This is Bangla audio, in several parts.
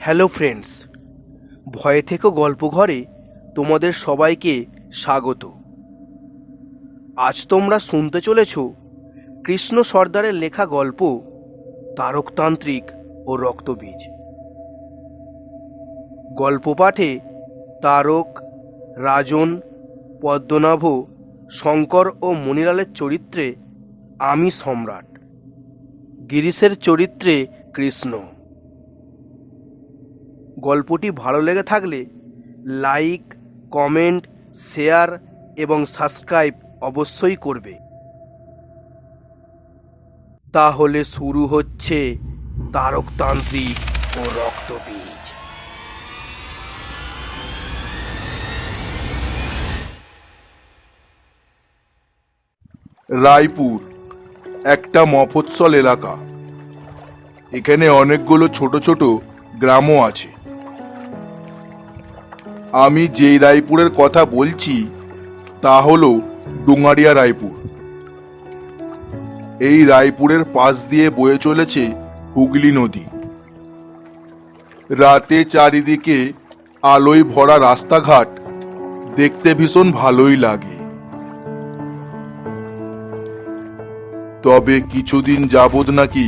হ্যালো ফ্রেন্ডস, ভয়ে থেকো গল্প ঘরে তোমাদের সবাইকে স্বাগত। আজ তোমরা শুনতে চলেছ কৃষ্ণ সর্দারের লেখা গল্প তারকতান্ত্রিক ও রক্তবীজ। গল্প পাঠে তারক, রাজন, পদ্মনাভ, শঙ্কর ও মণিলালের চরিত্রে আমি সম্রাট, গিরিশের চরিত্রে কৃষ্ণ। গল্পটি ভালো লেগে থাকলে লাইক, কমেন্ট, শেয়ার এবং সাবস্ক্রাইব অবশ্যই করবে। তাহলে শুরু হচ্ছে তারকতান্ত্রিক ও রক্তবীজ। রায়পুর একটা মফস্বল এলাকা। এখানে অনেকগুলো ছোট ছোট গ্রামও আছে। আমি যেই রায়পুরের কথা বলছি তা হলো ডুঙারিয়া রায়পুর। এই রায়পুরের পাশ দিয়ে বয়ে চলেছে হুগলি নদী। রাতে চারিদিকে আলোয় ভরা রাস্তাঘাট দেখতে ভীষণ ভালোই লাগে। তবে কিছুদিন যাবৎ নাকি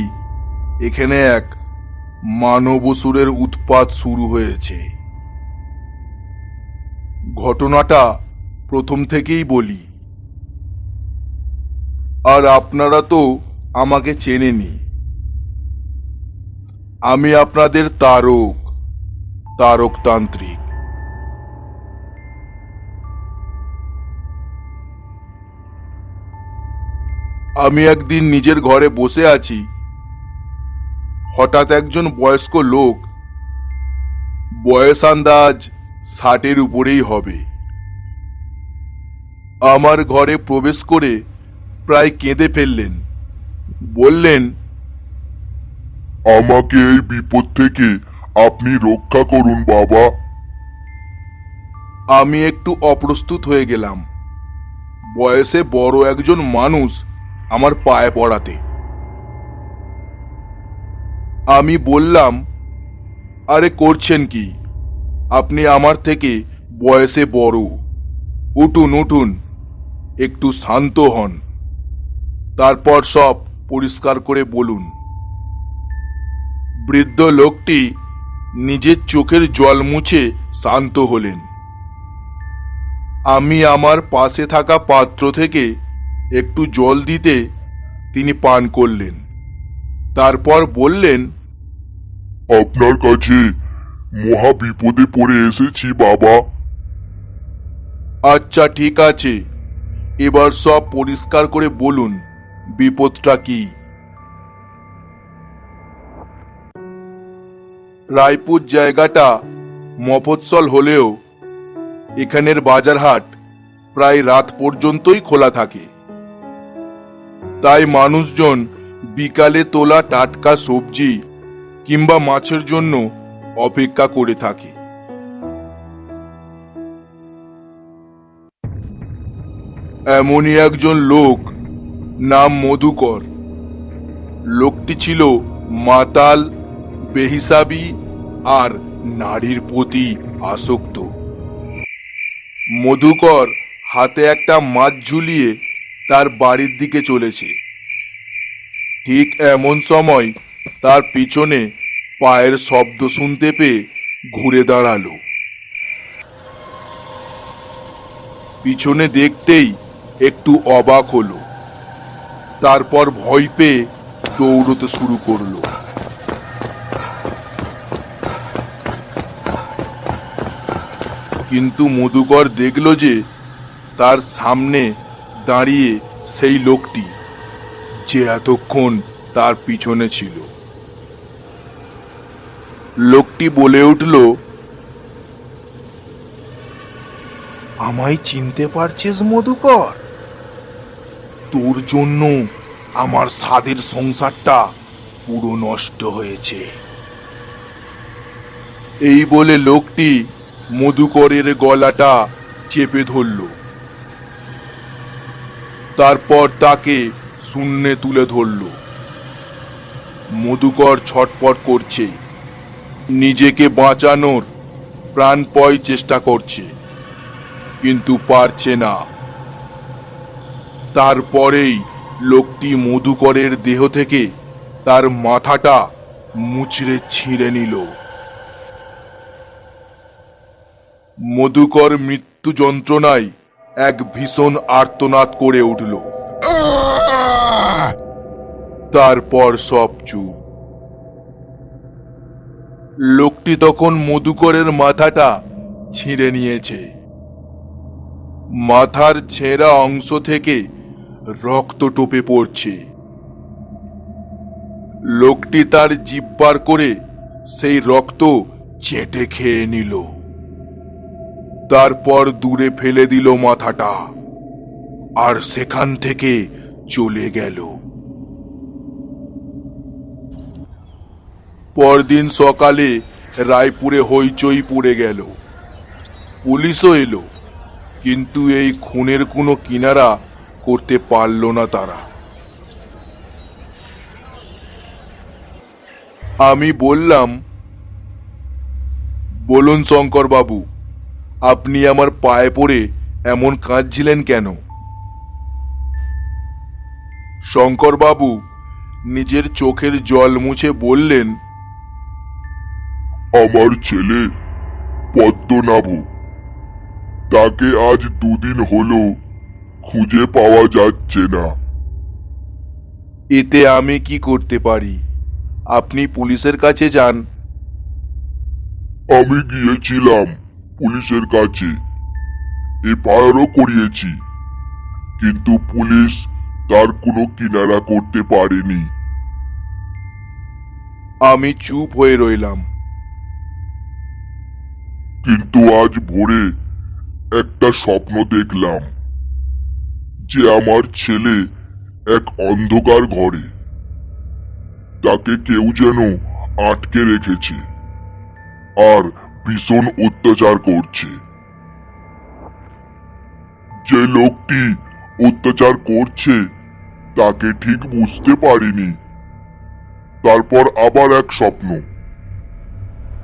এখানে এক মানবসুরের উৎপাত শুরু হয়েছে। ঘটনাটা প্রথম থেকেই বলি, আর আপনারা তো আমাকে চেনেনি। আমি আপনাদের তারকতান্ত্রিক। আমি একদিন নিজের ঘরে বসে আছি, হঠাৎ একজন বয়স্ক লোক, বয়স আন্দাজ 60-এর উপরেই হবে, আমার ঘরে প্রবেশ করে প্রায় কেঁদে ফেললেন। বললেন, আমাকে এই বিপদ থেকে আপনি রক্ষা করুন বাবা। আমি একটু অপ্রস্তুত হয়ে গেলাম। বয়সে বড় একজন মানুষ আমার পায়ে পড়াতে। আমি বললাম, আরে করছেন কি? আপনি আমার থেকে বয়সে বড়, উঠুন উঠুন, একটু শান্ত হন, তারপর সব পরিষ্কার করে বলুন। বৃদ্ধ লোকটি নিজের চোখের জল মুছে শান্ত হলেন। আমি আমার পাশে থাকা পাত্র থেকে একটু জল দিতে তিনি পান করলেন। তারপর বললেন, আপনার কাছে মহা বিপদে পড়ে এসেছি বাবা। আচ্ছা ঠিক আছে, এবার সব পরিষ্কার করে বলুন, বিপদটা কি? রায়পুর জায়গাটা মফস্বল হলেও এখানের বাজারহাট প্রায় রাত পর্যন্তই খোলা থাকে। তাই মানুষজন বিকালে তোলা টাটকা সবজি কিংবা মাছের জন্য অপেক্ষা করে থাকে। এমনই একজন লোক, নাম মধুকর। লোকটি ছিল মাতাল, বেহিসাবি আর নারীর প্রতি আসক্ত। মধুকর হাতে একটা মাছ ঝুলিয়ে তার বাড়ির দিকে চলেছে। ঠিক এমন সময় তার পিছনে পায়ের শব্দ শুনতে পেয়ে ঘুরে দাঁড়ালো। পিছনে দেখতেই একটু অবাক হলো, তারপর ভয় পেয়ে দৌড়তে শুরু করলো। কিন্তু মধুকর দেখল যে তার সামনে দাঁড়িয়ে সেই লোকটি, যে এতক্ষণ তার পিছনে ছিল। লোকটি বলে উঠল, আমায় চিনতে পারছিস মধুকর? তোর জন্য আমার স্বাদের সংসারটা পুরো নষ্ট হয়েছে। এই বলে লোকটি মধুকরের গলাটা চেপে ধরল। তারপর তাকে শূন্যে তুলে ধরল। মধুকর ছটপট করছে, নিজেকে বাঁচানোর প্রাণপয় চেষ্টা করছে, কিন্তু পারছে না। তারপরেই লোকটি মধুকরের দেহ থেকে তার মাথাটা মুচড়ে ছিঁড়ে নিল। মধুকর মৃত্যু যন্ত্রণায় এক ভীষণ আর্তনাদ করে উঠল। তারপর সব চুপ। লোকটি তখন মধুকরের মাথাটা ছিঁড়ে নিয়েছে। মাথার ছেঁড়া অংশ থেকে রক্ত টোপে পড়ছে। লোকটি তার জিভ বার করে সেই রক্ত চেটে খেয়ে নিল। তারপর দূরে ফেলে দিল মাথাটা, আর সেখান থেকে চলে গেল। পরদিন সকালে রায়পুরে হইচই পড়ে গেল। পুলিশও এলো, কিন্তু এই খুনের কোনো কিনারা করতে পারল না তারা। আমি বললাম, বলুন শঙ্কর বাবু, আপনি আমার পায়ে পড়ে এমন কাঁদছিলেন কেন? শঙ্কর বাবু নিজের চোখের জল মুছে বললেন, আমার ছেলে পদ্মনাভ, তাকে আজ 2 দিন হলো খুঁজে পাওয়া যাচ্ছে না। এতে আমি কি করতে পারি? আপনি পুলিশের কাছে যান। আমি গিয়েছিলাম পুলিশের কাছে, এফআইআরও করিয়েছি, কিন্তু পুলিশ তার কোনো কিনারা করতে পারেনি। আমি চুপ হয়ে রইলাম। কিন্তু আজ ভোরে একটা স্বপ্ন দেখলাম যে আমার ছেলে এক অন্ধকার ঘরে, তাকে কেউ যেন আটকে রেখেছে আর ভীষণ অত্যাচার করছে। যে লোকটি অত্যাচার করছে তাকে ঠিক বুঝতে পারিনি। তারপর আবার এক স্বপ্ন,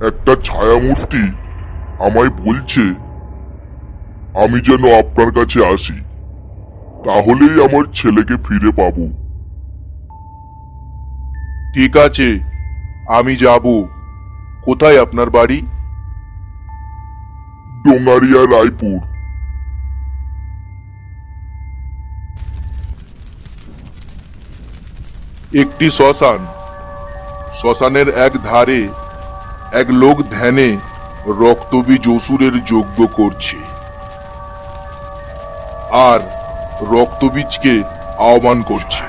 একটা ছায়ামূর্তি আমায় বলছে আমি যেন আপনার কাছে আসি, তাহলেই আমার ছেলেকে ফিরে পাবো। ঠিক আছে, আমি যাব। কোথায় আপনার বাড়ি? ডোঙ্গারিয়া, রায়পুর। একটি শ্মশান। শ্মশানের এক ধারে এক লোক ধ্যানে রক্তবীজ অসুরের যজ্ঞ করছে, আর রক্তবীজকে আহ্বান করছে।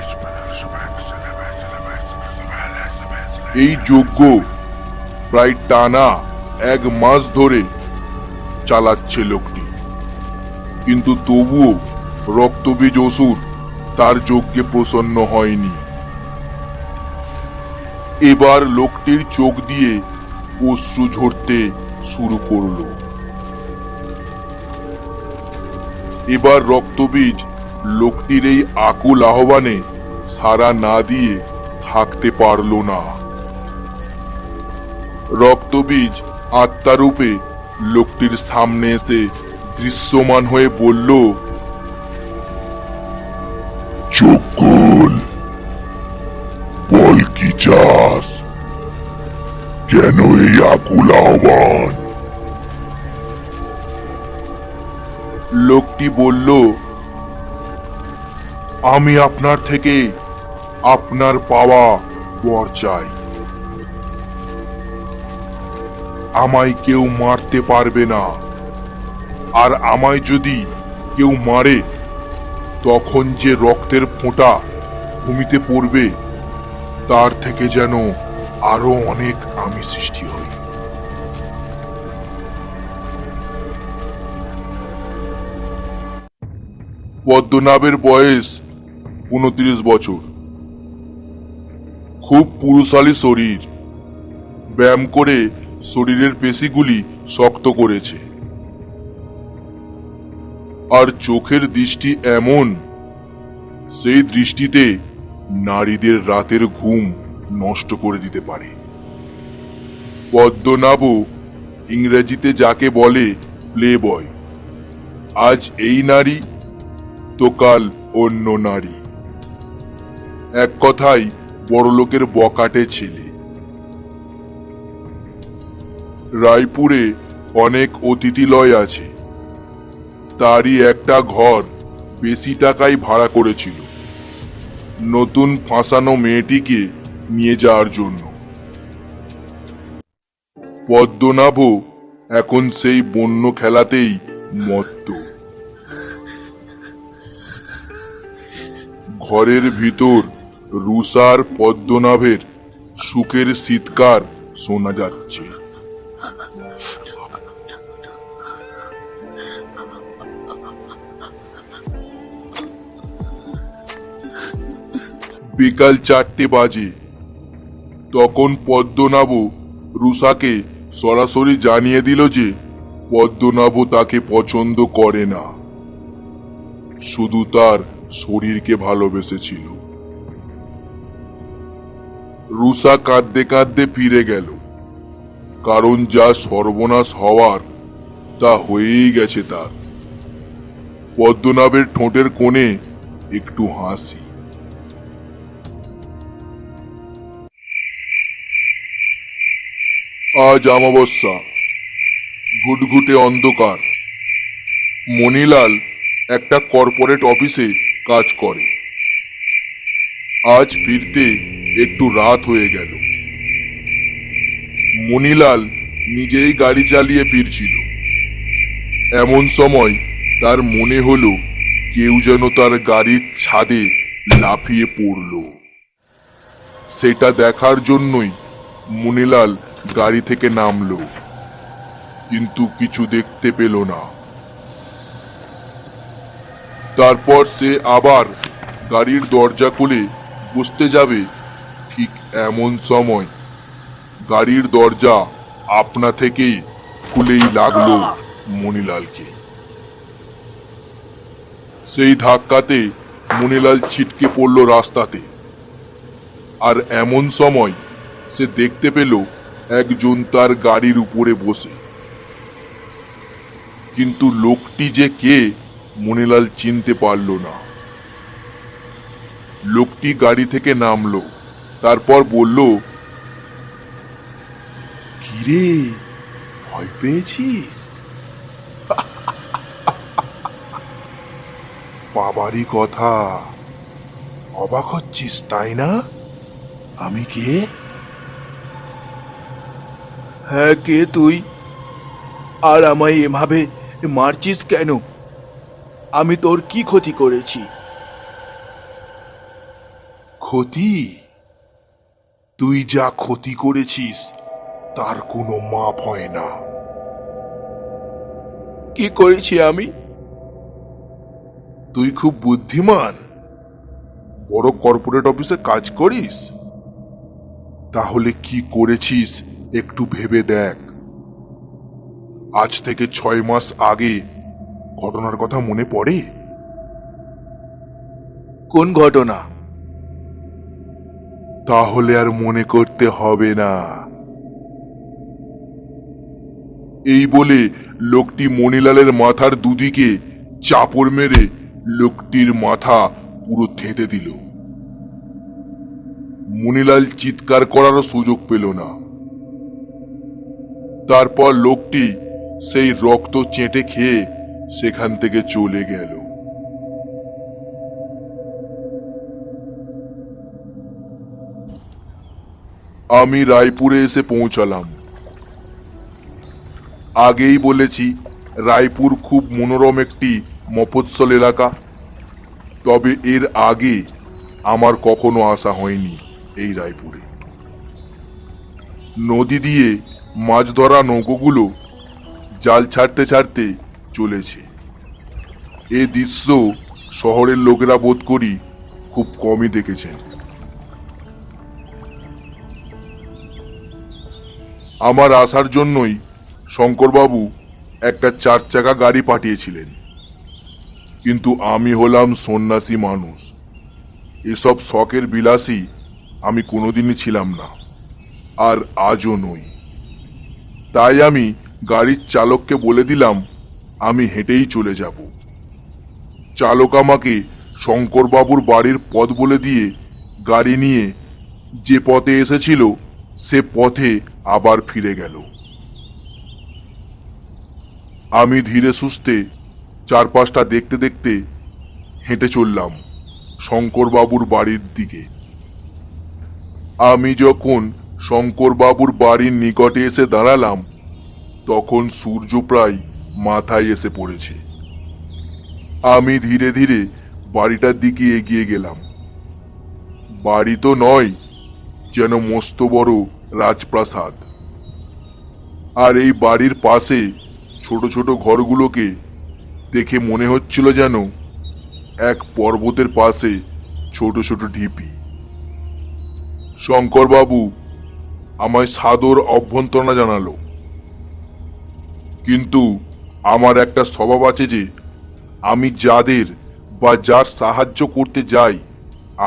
এই যজ্ঞ প্রায় টানা 1 মাস ধরে চালাচ্ছে লোকটি, কিন্তু তবুও রক্তবীজ অসুর তার যজ্ঞে প্রসন্ন হয়নি। এবার লোকটির চোখ দিয়ে অশ্রু ঝরতে শুরু করলো। এবার রক্তবীজ লোকটির এই আকুল আহ্বানে সাড়া না দিয়ে থাকতে পারল না। রক্তবীজ আত্মারূপে লোকটির সামনে এসে দৃশ্যমান হয়ে বলল, চোখ খোল, বল কি চাস, কেন এই আকুল আহ্বান? লোকটি বলল, আমি আপনার থেকে আপনার পাওয়া বর চাই। আমায় কেউ মারতে পারবে না, আর আমায় যদি কেউ মারে তখন যে রক্তের ফোঁটা ভূমিতে পড়বে তার থেকে যেন আরো অনেক আমি সৃষ্টি হই। পদ্মনাভের বয়স 29 বছর। খুব পুরুষালী শরীর, ব্যায়াম করে শরীরের পেশিগুলি শক্ত করেছে, আর চোখের দৃষ্টি এমন সেই দৃষ্টিতে নারীদের রাতের ঘুম নষ্ট করে দিতে পারে। পদ্মনাভ ইংরেজিতে যাকে বলে প্লে বয়, আজ এই নারী তো কাল অন্য নারী। এক কথায় বড়লোকের বকাটে ছেলে। রায়পুরে অনেক অতিথিলয় আছে, তারই একটা ঘর বেশি টাকায় ভাড়া করেছিল নতুন ফাঁসানো মেয়েটিকে নিয়ে যাওয়ার জন্য। পদ্মনাভ এখন সেই বন্য খেলাতেই মত্ত। ঘরের ভিতর রুষার পদ্মনাভের সুখের চিৎকার শোনা যাচ্ছে। বিকাল 4টে বাজে। তখন পদ্মনাভ রুষাকে সরাসরি জানিয়ে দিল যে পদ্মনাভ তাকে পছন্দ করে না, শুধু তার শরীরকে ভালোবেসেছিল। রুষা কাঁদতে কাঁদতে ফিরে গেল, কারণ যা সর্বনাশ হওয়ার তা হয়েই গেছে তার। পদ্মনাভের ঠোঁটের কোণে একটু হাসি। আজ অমাবস্যা, ঘুটঘুটে অন্ধকার। মণিলাল একটা কর্পোরেট অফিসে কাজ করে। আজ ফিরতে একটু রাত হয়ে গেল। মণিলাল নিজেই গাড়ি চালিয়ে ফিরছিল। এমন সময় তার মনে হলো কেউ যেন তার গাড়ির ছাদে লাফিয়ে পড়ল। সেটা দেখার জন্যই মণিলাল গাড়ি থেকে নামলো, কিন্তু কিছু দেখতে পেল না। তারপর সে আবার গাড়ির দরজা খুলে বসতে যাবে, ঠিক এমন সময় গাড়ির দরজা আপনা থেকেই খুলেই লাগলো মণিলালকে। সেই ধাক্কাতে মণিলাল ছিটকে পড়ল রাস্তাতে। আর এমন সময় সে দেখতে পেল একজন তার গাড়ির উপরে বসে। কিন্তু লোকটি যে কে মণিলাল চিনতে পারল না। লোকটি গাড়ি থেকে নামলো, তারপর বলল, কিরে, ভয় পেয়েছিস? বাবারই কথা, অবাক হচ্ছিস তাই না? আমি কে? হ্যাঁ, কে তুই? আর আমায় এভাবে মারছিস কেন? আমি তোর কি ক্ষতি করেছি? ক্ষতি? তুই যা ক্ষতি করেছিস তার কোনো মাপ হয় না। কি করেছি আমি? তুই খুব বুদ্ধিমান, বড় কর্পোরেট অফিসে কাজ করিস। তাহলে কি করেছিস একটু ভেবে দেখ। আজ থেকে 6 মাস আগে ঘটনার কথা মনে পড়ে? কোন ঘটনা? তাহলে আর মনে করতে হবে না। এই বলে লোকটি মণিলালের মাথার দুদিকে চাপড় মেরে লোকটির মাথা পুরো থেঁতে দিল। মণিলাল চিৎকার করারও সুযোগ পেল না। তারপর লোকটি সেই রক্ত চেটে খেয়ে সেখান থেকে চলে গেল। আমি রায়পুরে এসে পৌঁছালাম। আগেই বলেছি, রায়পুর খুব মনোরম একটি মফস্বল এলাকা। তবে এর আগে আমার কখনো আসা হয়নি এই রায়পুরে। নদী দিয়ে মাছ ধরা নৌকোগুলো জাল ছাড়তে ছাড়তে চলেছে। এ দৃশ্য শহরের লোকেরা বোধ করি খুব কমই দেখেছেন। আমার আসার জন্যই শঙ্করবাবু একটা 4 চাকা গাড়ি পাঠিয়েছিলেন, কিন্তু আমি হলাম সন্ন্যাসী মানুষ, এসব শখের বিলাসী আমি কোনোদিনই ছিলাম না, আর আজও নই। তাই আমি গাড়ির চালককে বলে দিলাম আমি হেঁটেই চলে যাব। চালক আমাকে শঙ্করবাবুর বাড়ির পথ বলে দিয়ে গাড়ি নিয়ে যে পথে এসেছিল সে পথে আবার ফিরে গেল। আমি ধীরে সুস্থে চারপাশটা দেখতে দেখতে হেঁটে চললাম শঙ্করবাবুর বাড়ির দিকে। আমি যখন শঙ্করবাবুর বাড়ির নিকটে এসে দাঁড়ালাম তখন সূর্য প্রায় মাথায় এসে পড়েছে। আমি ধীরে ধীরে বাড়িটার দিকে এগিয়ে গেলাম। বাড়ি তো নয়, যেন মস্ত বড় রাজপ্রাসাদ। আর এই বাড়ির পাশে ছোট ছোট ঘরগুলোকে দেখে মনে হচ্ছিল যেন এক পর্বতের পাশে ছোট ছোট ঢিপি। শঙ্করবাবু আমায় সাদর অভ্যর্থনা জানালো, কিন্তু আমার একটা স্বভাব আছে যে আমি যাদের বা যার সাহায্য করতে যাই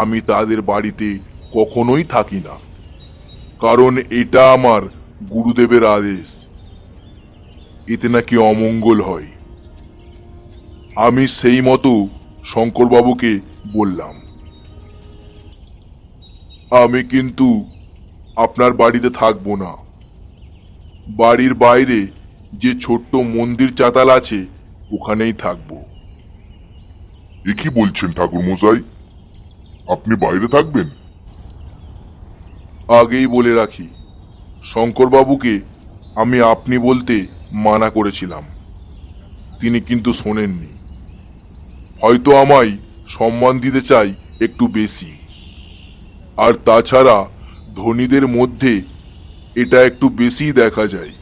আমি তাদের বাড়িতে কখনোই থাকি না, কারণ এটা আমার গুরুদেবের আদেশ। এতে নাকি অমঙ্গল হয়। আমি সেই মতো শঙ্করবাবুকে বললাম, আমি কিন্তু আপনার বাড়িতে থাকবো না। বাড়ির বাইরে যে ছোট্ট মন্দির চাতাল আছে ওখানেই থাকবো। এ কি বলছেন ঠাকুর মশাই, আপনি বাইরে থাকবেন? আগেই বলে রাখি, শঙ্করবাবুকে আমি আপনি বলতে মানা করেছিলাম, তিনি কিন্তু শোনেননি। হয়তো আমায় সম্মান দিতে চাই একটু বেশি। আর তাছাড়া ধনীদের মধ্যে এটা একটু বেশি দেখা যায়।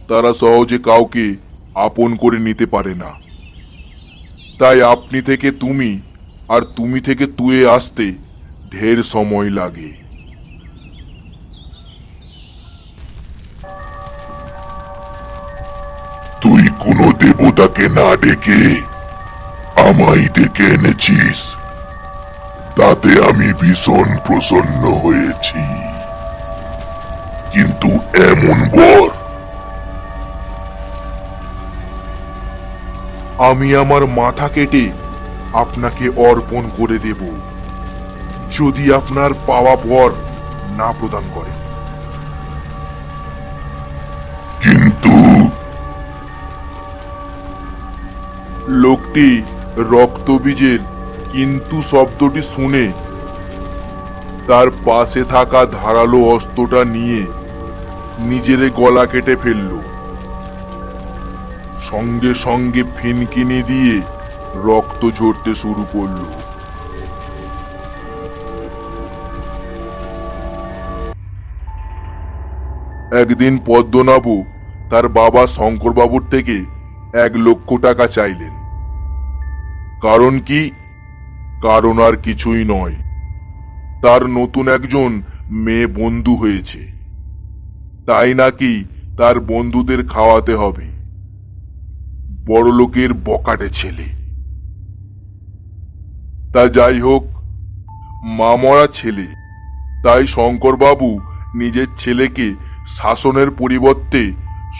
তারা সহজে কাউকে আপন করে নিতে পারে না। তাই আপনি থেকে তুমি আর তুমি থেকে তুয়ে আসতে ঢের সময় লাগে। তুই কোনো দেবতাকে না ডেকে আমায় ডেকে এনেছিস, তাতে আমি ভীষণ প্রসন্ন হয়েছি। কিন্তু এমন বর আমি আমার মাথা কেটে আপনাকে অর্পণ করে দেব যদি আপনার পাওয়া বর না প্রদান করে। কিন্তু লোকটি রক্তবীজের কিন্তু শব্দটি শুনে তার পাশে থাকা ধারালো অস্ত্রটা নিয়ে নিজের গলা কেটে ফেলল। সঙ্গে সঙ্গে ফিনকিনি দিয়ে রক্ত ঝরতে শুরু করল। একদিন পদ্মনাভ তার বাবা শঙ্করবাবুর থেকে 1,00,000 টাকা চাইলেন। কারণ কি? কারণ আর কিছুই নয়, তার নতুন একজন মেয়ে বন্ধু হয়েছে, তাই নাকি তার বন্ধুদের খাওয়াতে হবে। বড়লোকের বকাটে ছেলে। তা যাই হোক, মামরা ছেলে, তাই শঙ্করবাবু নিজের ছেলেকে শাসনের পরিবর্তে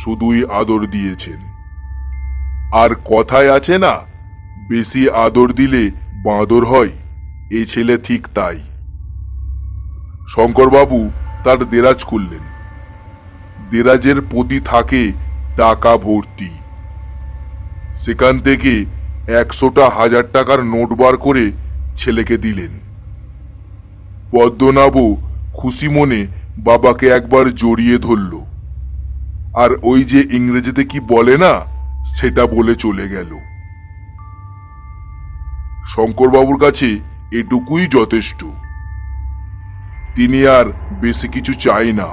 শুধুই আদর দিয়েছেন। আর কথায় আছে না, বেশি আদর দিলে বাঁদর হয়, এই ছেলে ঠিক তাই। শঙ্করবাবু তার দেরাজ খুললেন। দেরাজের প্রতি থাকে টাকা ভর্তি। সেখান থেকে 100টা 1000 টাকার নোট বার করে ছেলেকে দিলেন। পদ্মনাভ খুশি মনে বাবাকে একবার জড়িয়ে ধরল, আর ওই যে ইংরেজিতে কি বলে না, সেটা বলে চলে গেল। শঙ্করবাবুর কাছে এটুকুই যথেষ্ট। তিনি আর বেশি কিছু চাই না,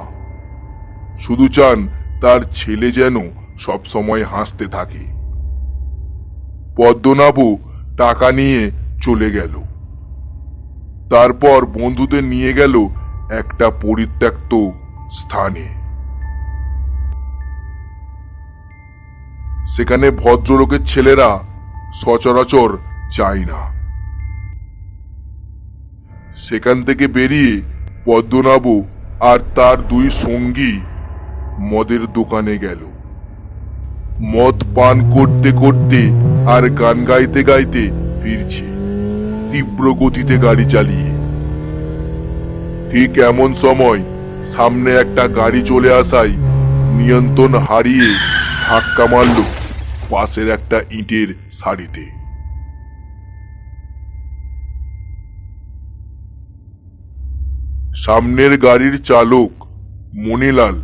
শুধু চান তার ছেলে যেন সবসময় হাসতে থাকে। পদ্মনাভ টাকা নিয়ে চলে গেল। তারপর বন্ধুদের নিয়ে গেল একটা পরিত্যক্ত স্থানে। সেখানে ভদ্রলোকের ছেলেরা সচরাচর যায় না। সেখান থেকে বেরিয়ে পদ্মনাভ আর তার দুই সঙ্গী মদের দোকানে গেল। মদ পান করতে করতে আর গান গাইতে গাইতে ফিরছে, তীব্র গতিতে গাড়ি চালিয়ে। ঠিক এমন সময় সামনে একটা গাড়ি চলে আসায় নিয়ন্ত্রণ হারিয়ে ধাক্কা মারল পাশের একটা ইটের সারিতে। সামনের গাড়ির চালক মণিলাল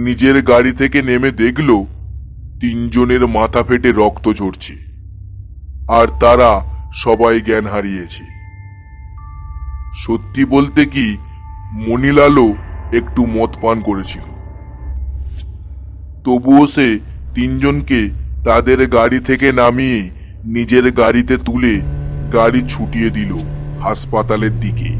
নিজের গাড়ি থেকে নেমে দেখল তিনজনের মাথা ফেটে রক্ত ঝরছে, আর তারা সবাই জ্ঞান হারিয়েছে। সত্যি বলতে কি, মণিলালও একটু মদ পান করেছিল। তবুও সে তিনজনকে তাদের গাড়ি থেকে নামিয়ে নিজের গাড়িতে তুলে গাড়ি ছুটিয়ে দিল হাসপাতালের দিকে।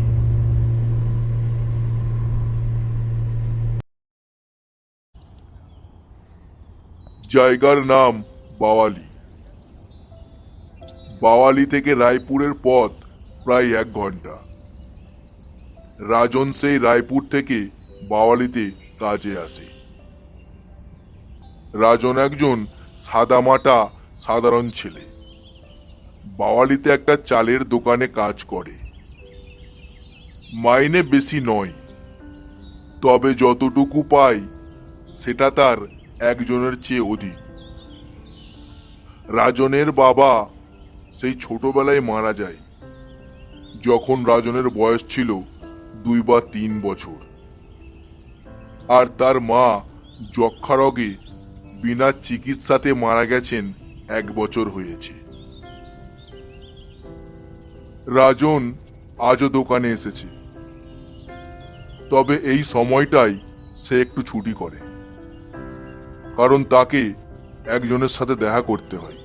জায়গার নাম বাওয়ালি। বাওয়ালি থেকে রায়পুরের পথ প্রায় 1 ঘন্টা। রাজন সেই রায়পুর থেকে বাওয়ালিতে কাজে আসে। রাজন একজন সাদামাটা সাধারণ ছেলে। বাওয়ালিতে একটা চালের দোকানে কাজ করে। মাইনে বেশি নয়, তবে যতটুকু পায় সেটা তার একজনের চেয়ে অধিক। রাজনের বাবা সেই ছোটবেলায় মারা যায়, যখন রাজনের বয়স ছিল 2 বা 3 বছর। আর তার মা যক্ষা রোগে বিনা চিকিৎসাতে মারা গেছেন 1 বছর হয়েছে। রাজন আজও দোকানে এসেছে, তবে এই সময়টাই সে একটু ছুটি করে, কারণ তাকে একজনের সাথে দেখা করতে হয়।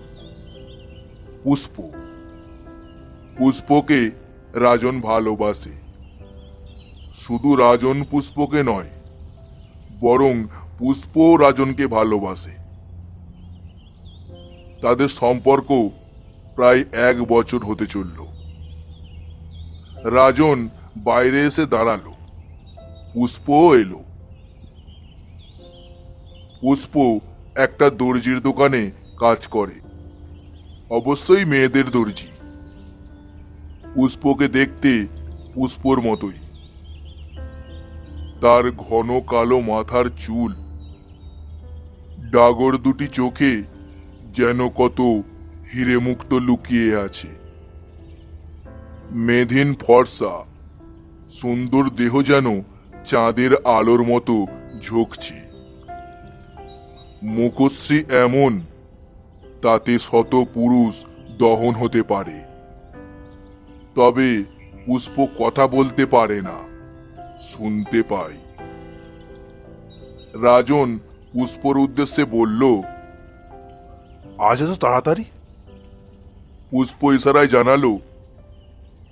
পুষ্প। পুষ্পকে রাজন ভালোবাসে। শুধু রাজন পুষ্পকে নয়, বরং পুষ্পও রাজনকে ভালোবাসে। তাদের সম্পর্ক প্রায় 1 বছর হতে চলল। রাজন বাইরে এসে দাঁড়ালো, পুষ্পও এলো। পুষ্প একটা দর্জির দোকানে কাজ করে, অবশ্যই মেয়েদের দর্জি। পুষ্পকে দেখতে পুষ্পর মতোই। তার ঘন কালো মাথার চুল, ডাগর দুটি চোখে যেন কত হিরে মুক্ত লুকিয়ে আছে। মেধিন ফর্সা, সুন্দর দেহ যেন চাঁদের আলোর মতো ঝোঁকছে। মুখশ্রী এমন, তাতে শত পুরুষ দহন হতে পারে। তবে পুষ্প কথা বলতে পারে না, শুনতে পায়। রাজন পুষ্পর উদ্দেশ্যে বলল, আজ এত তাড়াতাড়ি? পুষ্প ইশারায় জানালো,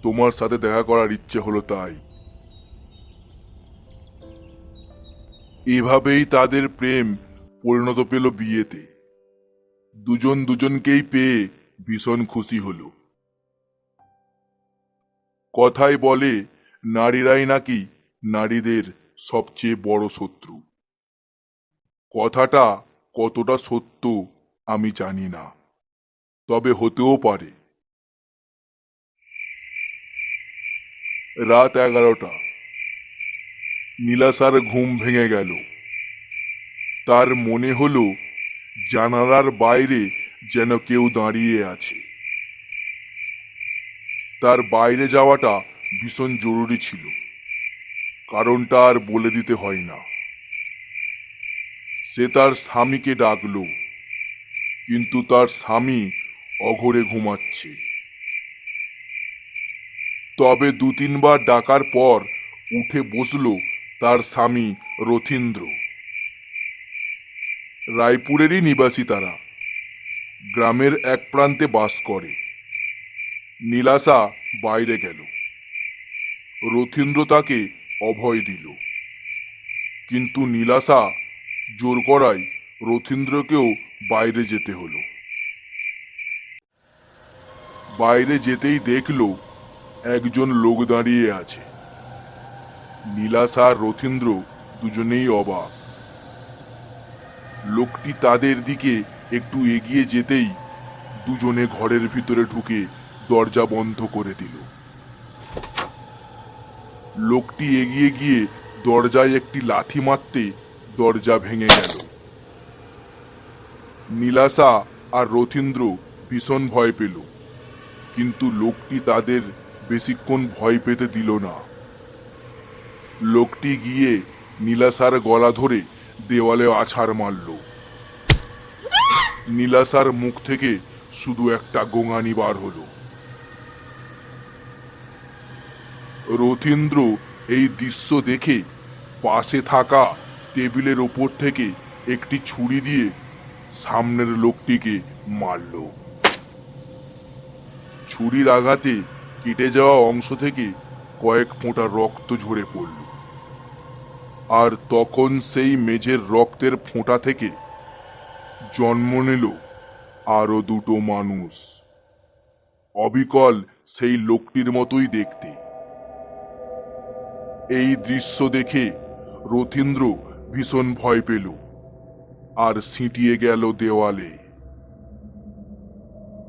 তোমার সাথে দেখা করার ইচ্ছে হলো তাই। এভাবেই তাদের প্রেম পরিণত পেল বিয়েতে। দুজন দুজনকেই পেয়ে ভীষণ খুশি হলো। কথায় বলে, নারীরাই নাকি নারীদের সবচেয়ে বড় শত্রু। কথাটা কতটা সত্য আমি জানি না, তবে হতেও পারে। রাত 11টা। নীলাশার ঘুম ভেঙে গেল। তার মনে হলো জানালার বাইরে যেন কেউ দাঁড়িয়ে আছে। তার বাইরে যাওয়াটা ভীষণ জরুরি ছিল, কারণটা আর বলে দিতে হয় না। সে তার স্বামীকে ডাকলো, কিন্তু তার স্বামী অঘরে ঘুমাচ্ছে। তবে 2-3 বার ডাকার পর উঠে বসলো তার স্বামী রথীন্দ্র। রায়পুরেরই নিবাসী তারা, গ্রামের এক প্রান্তে বাস করে। নীলাশা বাইরে গেল। রথীন্দ্র তাকে অভয় দিল, কিন্তু নীলাশা জোর করায় রথীন্দ্রকেও বাইরে যেতে হলো। বাইরে যেতেই দেখলো একজন লোক দাঁড়িয়ে আছে। নীলাশা আর রথীন্দ্র দুজনেই অবাক। লোকটি তাদের দিকে একটু এগিয়ে যেতেই দুজনে ঘরের ভিতরে ঢুকে দরজা বন্ধ করে দিল। লোকটি এগিয়ে গিয়ে দরজায় একটি লাথি মারতে দরজা ভেঙে গেল। নীলাশা আর রথীন্দ্র ভীষণ ভয় পেল, কিন্তু লোকটি তাদের বেশিক্ষণ ভয় পেতে দিল না। লোকটি গিয়ে নীলাশার গলা ধরে দেওয়ালে আছাড় মারল। নীলাশার মুখ থেকে শুধু একটা গোঙানি বার হলো। রথীন্দ্র এই দৃশ্য দেখে পাশে থাকা টেবিলের ওপর থেকে একটি ছুরি দিয়ে সামনের লোকটিকে মারল। ছুরির আঘাতে কেটে যাওয়া অংশ থেকে কয়েক ফোঁটা রক্ত ঝরে পড়ল। আর তখন সেই মেঝের রক্তের ফোঁটা থেকে জন্ম নিল আরো দুটো মানুষ, অবিকল সেই লোকটির মতোই দেখতে। এই দৃশ্য দেখে রথীন্দ্র ভীষণ ভয় পেল আর সিঁটিয়ে গেল দেওয়ালে।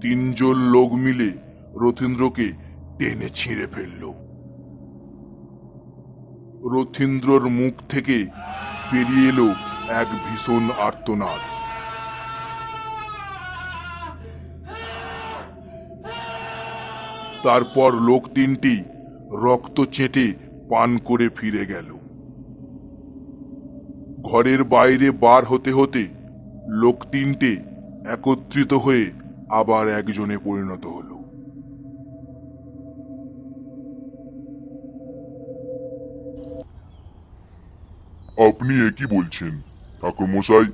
তিনজন লোক মিলে রথীন্দ্রকে টেনে ছিঁড়ে ফেলল। রথীন্দ্রর মুখ থেকে বেরিয়ে এলো এক ভীষণ আর্তনাদ। তারপর লোক তিনটি রক্ত চেটে পান করে ফিরে গেল। ঘরের বাইরে বার হতে হতে লোক তিনটে একত্রিত হয়ে আবার একজনে পরিণত হলো। আপনি একই বলছেন ঠাকুর মশাই?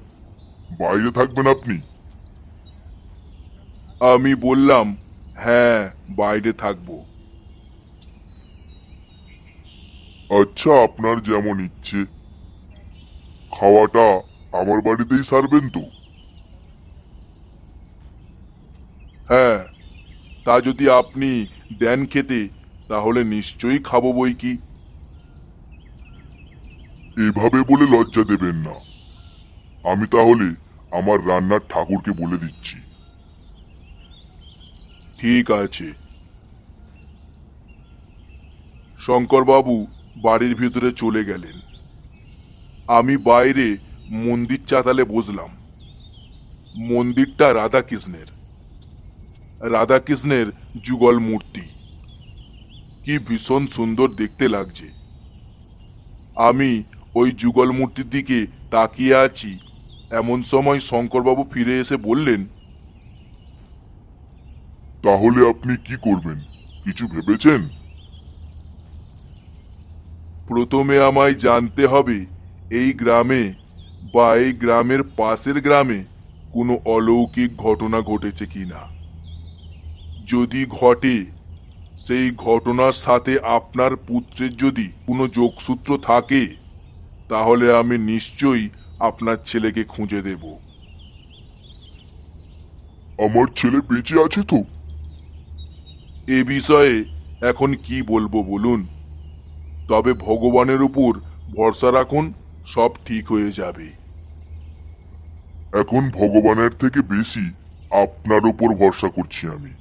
বাইরে থাকবেন আপনি? আমি বললাম, হ্যাঁ, বাইরে থাকবো। আচ্ছা, আপনার যেমন ইচ্ছে। খাওয়াটা আমার বাড়িতেই সারবেন তো? হ্যাঁ, তা যদি আপনি দেন খেতে, তাহলে নিশ্চয়ই খাবো বই কি। এভাবে বলে লজ্জা দেবেন না। আমি তাহলে আমার রান্নার ঠাকুরকে বলে দিচ্ছি। ঠিক আছে। শঙ্করবাবু বাড়ির ভিতরে চলে গেলেন। আমি বাইরে মন্দির চাতালে বসলাম। মন্দিরটা রাধাকৃষ্ণের। রাধাকৃষ্ণের যুগল মূর্তি। কি ভীষণ সুন্দর দেখতে লাগছে। আমি ওই যুগল মূর্তির দিকে তাকিয়ে আছি, এমন সময় শঙ্করবাবু ফিরে এসে বললেন, তাহলে আপনি কি করবেন, কিছু ভেবেছেন? প্রথমে আমায় জানতে হবে এই গ্রামে বা এই গ্রামের পাশের গ্রামে কোনো অলৌকিক ঘটনা ঘটেছে কিনা। যদি ঘটে, সেই ঘটনার সাথে আপনার পুত্রের যদি কোনো যোগসূত্র থাকে, তাহলে আমি নিশ্চয়ই আপনার ছেলেকে খুঁজে দেব। আমার ছেলে বেঁচে আছে তো? এ বিষয়ে এখন কি বলবো বলুন? তবে ভগবানের উপর ভরসা রাখুন, সব ঠিক হয়ে যাবে। এখন ভগবানের থেকে বেশি আপনার উপর ভরসা করছি আমি।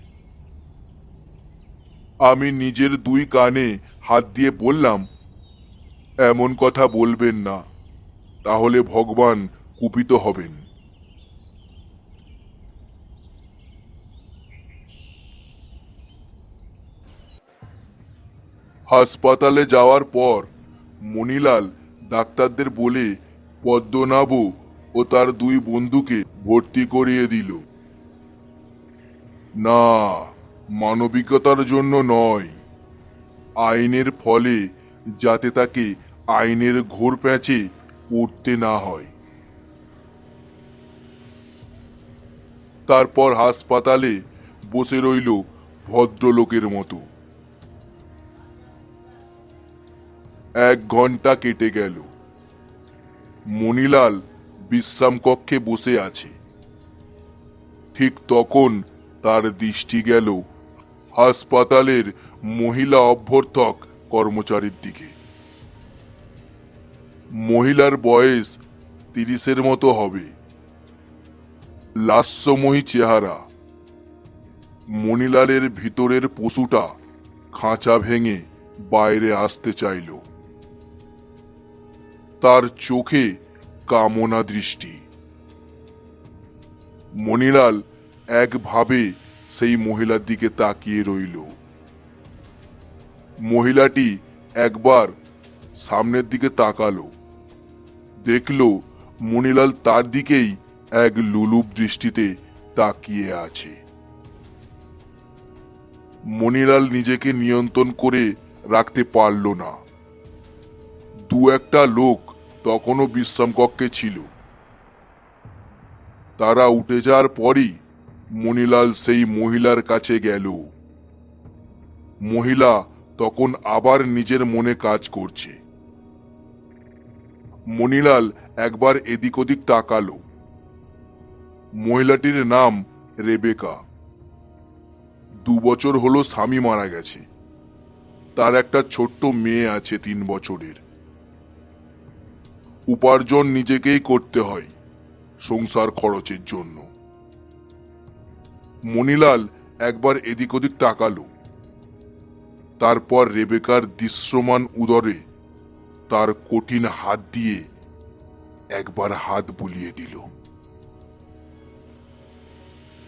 আমি নিজের দুই কানে হাত দিয়ে বললাম, এমন কথা বলবেন না, তাহলে ভগবান কুপিত হবেন। হাসপাতালে যাওয়ার পর মণিলাল ডাক্তারদের বলে পদ্মনাভ ও তার দুই বন্ধুকে ভর্তি করিয়ে দিল। না, মানবিকতার জন্য নয়, আইনের ফলে যাতে তাকে আইনের ঘোর প্যাঁচে পড়তে না হয়। তারপর হাসপাতালে বসে রইল ভদ্রলোকের মতো। 1 ঘন্টা কেটে গেল। মণিলাল বিশ্রাম কক্ষে বসে আছে। ঠিক তখন তার দৃষ্টি গেল হাসপাতালের মহিলা অভ্যর্থক কর্মচারীর দিকে। মহিলার বয়স 30-এর মতো হবে, লাস্যময়ী চেহারা। মণিলালের ভিতরের পশুটা খাঁচা ভেঙে বাইরে আসতে চাইল। তার চোখে কামনা দৃষ্টি। মণিলাল একভাবে সেই মহিলার দিকে তাকিয়ে রইল। মহিলাটি একবার সামনের দিকে তাকালো, দেখল মণিলাল তার দিকেই এক লুলুপ দৃষ্টিতে তাকিয়ে আছে। মণিলাল নিজেকে নিয়ন্ত্রণ করে রাখতে পারল না। দু একটা লোক তখনও বিশ্রাম কক্ষে ছিল। তারা উঠে যাওয়ার পরই মণিলাল সেই মহিলার কাছে গেল। মহিলা তখন আবার নিজের মনে কাজ করছে। মণিলাল একবার এদিক ওদিক তাকালো। মহিলাটির নাম রেবেকা। 2 বছর হলো স্বামী মারা গেছে। তার একটা ছোট্ট মেয়ে আছে 3 বছরের। উপার্জন নিজেকেই করতে হয় সংসার খরচের জন্য। মণিলাল একবার এদিক ওদিক তাকালো। তারপর রেবেকার দৃশ্যমান উদরে তার কঠিন হাত দিয়ে একবার হাত বুলিয়ে দিল।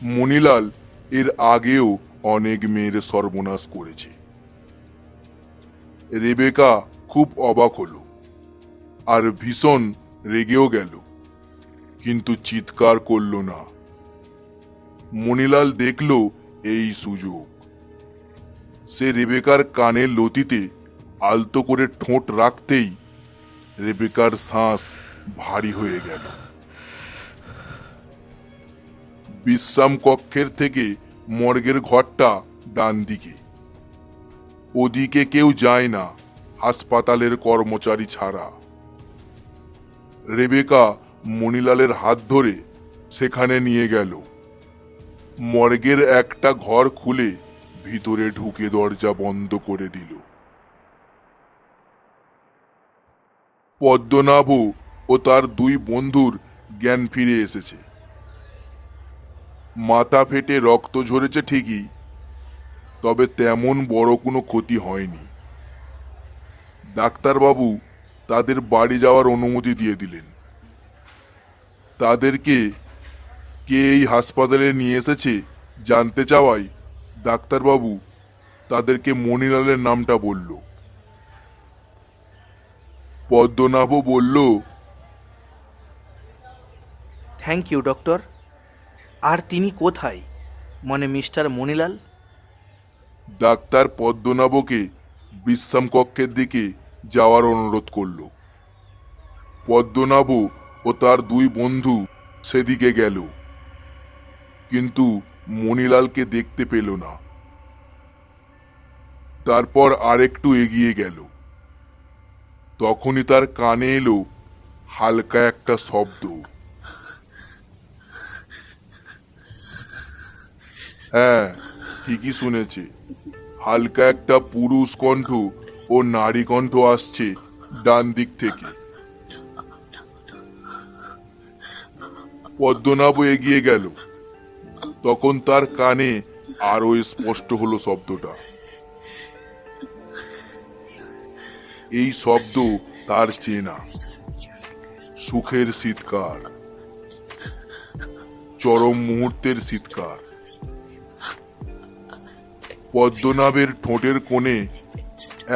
মণিলাল এর আগেও অনেক মেয়ের সর্বনাশ করেছে। রেবেকা খুব অবাক হলো আর ভীষণ রেগেও গেল, কিন্তু চিৎকার করল না। মণিলাল দেখল এই সুযোগ। সে রেবেকার কানের লতিতে আলতো করে ঠোঁট রাখতেই রেবেকার শ্বাস ভারী হয়ে গেল। বিশ্রাম কক্ষের থেকে মর্গের ঘরটা ডান দিকে। ওদিকে কেউ যায় না হাসপাতালের কর্মচারী ছাড়া। রেবেকা মণিলালের হাত ধরে সেখানে নিয়ে গেল। মর্গের একটা ঘর খুলে ভিতরে ঢুকে দরজা বন্ধ করে দিল। পদ্মনাভ ও তার 2 বন্ধুর জ্ঞান ফিরে এসেছে। মাথা ফেটে রক্ত ঝরেছে ঠিকই, তবে তেমন বড় কোনো ক্ষতি হয়নি। ডাক্তারবাবু তাদের বাড়ি যাওয়ার অনুমতি দিয়ে দিলেন। তাদেরকে কে এই হাসপাতালে নিয়ে এসেছে জানতে চাওয়ায় ডাক্তারবাবু তাদেরকে মণিলালের নামটা বলল। পদ্মনাভ বলল, থ্যাংক ইউ ডক্টর। আর তিনি কোথায়, মানে মিস্টার মণিলাল? ডাক্তার পদ্মনাভকে বিশ্রাম কক্ষের দিকে যাওয়ার অনুরোধ করল। পদ্মনাভ ও তার 2 বন্ধু সেদিকে গেল, কিন্তু মণিলালকে দেখতে পেল না। তারপর আরেকটু এগিয়ে গেল। তখনই তার কানে এলো হালকা একটা শব্দ। হ্যাঁ, ঠিকই শুনেছে, হালকা একটা পুরুষ কণ্ঠ ও নারী কণ্ঠ আসছে ডান দিক থেকে। পদ্মনাভ এগিয়ে গেল। তখন তার কানে আরো স্পষ্ট হলো শব্দটা। এই শব্দ তার চেনা, সুখের চিৎকার, চরম মুহূর্তের চিৎকার। পদ্মনাভের ঠোঁটের কোণে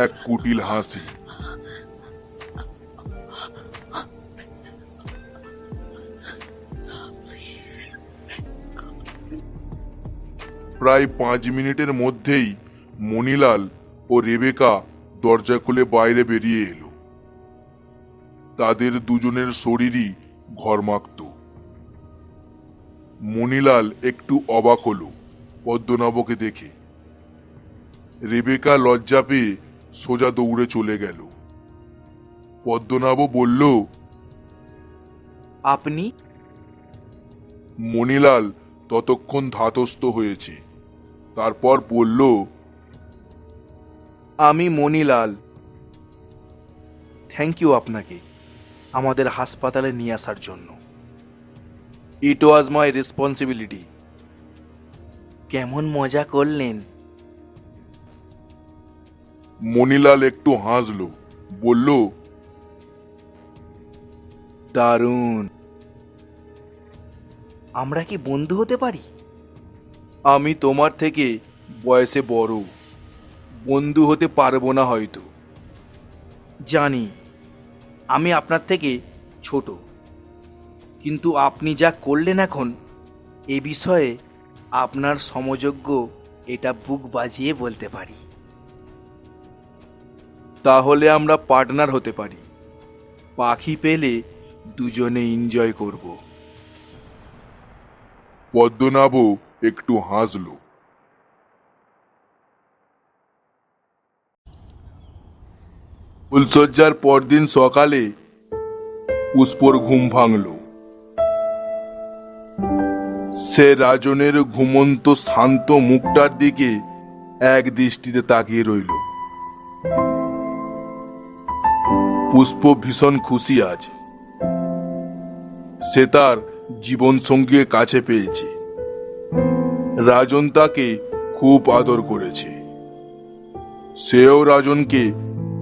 এক কুটিল হাসি। প্রায় 5 মিনিটের মধ্যেই মণিলাল ও রেবেকা দরজা খুলে বাইরে বেরিয়ে এলো। তাদের দুজনের শরীরই ঘর্মাক্ত। মণিলাল একটু অবাক হলো পদ্মনাভকে দেখে। রেবেকা লজ্জা পেয়ে সোজা দৌড়ে চলে গেল। পদ্মনাভ বলল, আপনি? মণিলাল ততক্ষণ ধাতস্থ হয়েছে, তারপর বলল, আমি মণিলাল। থ্যাংক ইউ আপনাকে আমাদের হাসপাতালে নিয়ে আসার জন্য। ইট ওয়াজ মাই রেসপন্সিবিলিটি। কেমন মজা করলেন? মণিলাল একটু হাসল, বলল, দারুণ। আমরা কি বন্ধু হতে পারি? আমি তোমার থেকে বয়সে বড়, বন্ধু হতে পারবো না হয়তো। জানি আমি আপনার থেকে ছোট, কিন্তু আপনি যা করলেন এখন এ বিষয়ে আপনার সমযোগ্য, এটা বুক বাজিয়ে বলতে পারি। তাহলে আমরা পার্টনার হতে পারি। পাখি পেলে দুজনে এনজয় করব। পদ্মনাভও একটু হাসল। ফুলশয্যার পরদিন সকালে পুষ্পর ঘুম ভাঙল। সে রাজনের ঘুমন্ত শান্ত মুখটার দিকে এক দৃষ্টিতে তাকিয়ে রইল। পুষ্প ভীষণ খুশি আজ। সে তার জীবন সঙ্গীকে কাছে পেয়েছে। রাজন তাকে খুব আদর করেছে, সেও রাজনকে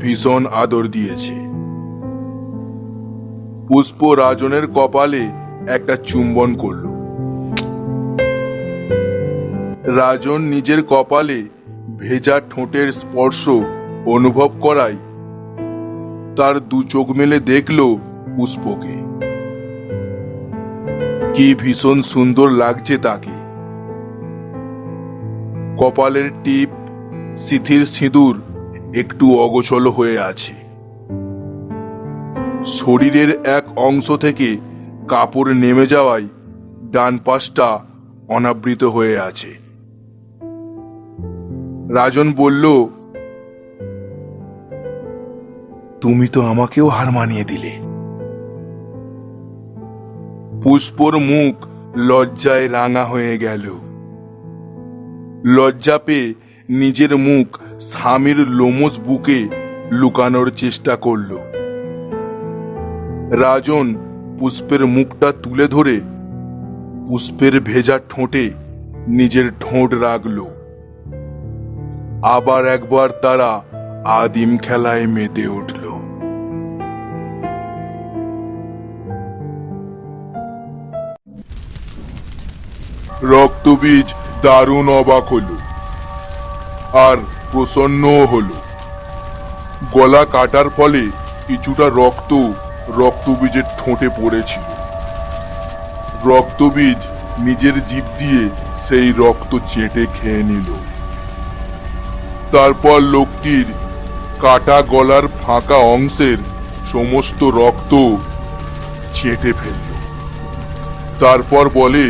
ভীষণ আদর দিয়েছে। পুষ্প রাজনের কপালে একটা চুম্বন করল। রাজন নিজের কপালে ভেজা ঠোঁটের স্পর্শ অনুভব করায় তার দু চোখ মেলে দেখল পুষ্পকে। কি ভীষণ সুন্দর লাগছে তাকে। কপালের টিপ, সিথির সিঁদুর একটু অগোছল হয়ে আছে। শরীরের এক অংশ থেকে কাপড় নেমে যাওয়ায় ডান পাশটা অনাবৃত হয়ে আছে। রাজন বলল, তুমি তো আমাকেও হার মানিয়ে দিলে। পুষ্পর মুখ লজ্জায় রাঙা হয়ে গেল। লজ্জা পেয়ে নিজের মুখ স্বামীর লোমশ বুকে লুকানোর চেষ্টা করল। রাজন পুষ্পের মুখটা তুলে ধরে পুষ্পের ভেজা ঠোঁটে নিজের ঠোঁট রাখল। আবার একবার তারা আদিম খেলায় মেতে উঠল। রক্তবীজ দারুণ অবাক হল আর প্রসন্নও হল। গলা কাটার ফলে কিছুটা রক্ত রক্তবীজের ঠোঁটে পড়েছিল। রক্তবীজ নিজের জিভ দিয়ে সেই রক্ত চেটে খেয়ে নিল। তারপর লোকটির কাটা গলার ফাঁকা অংশের সমস্ত রক্ত চেটে ফেলল। তারপর বলে,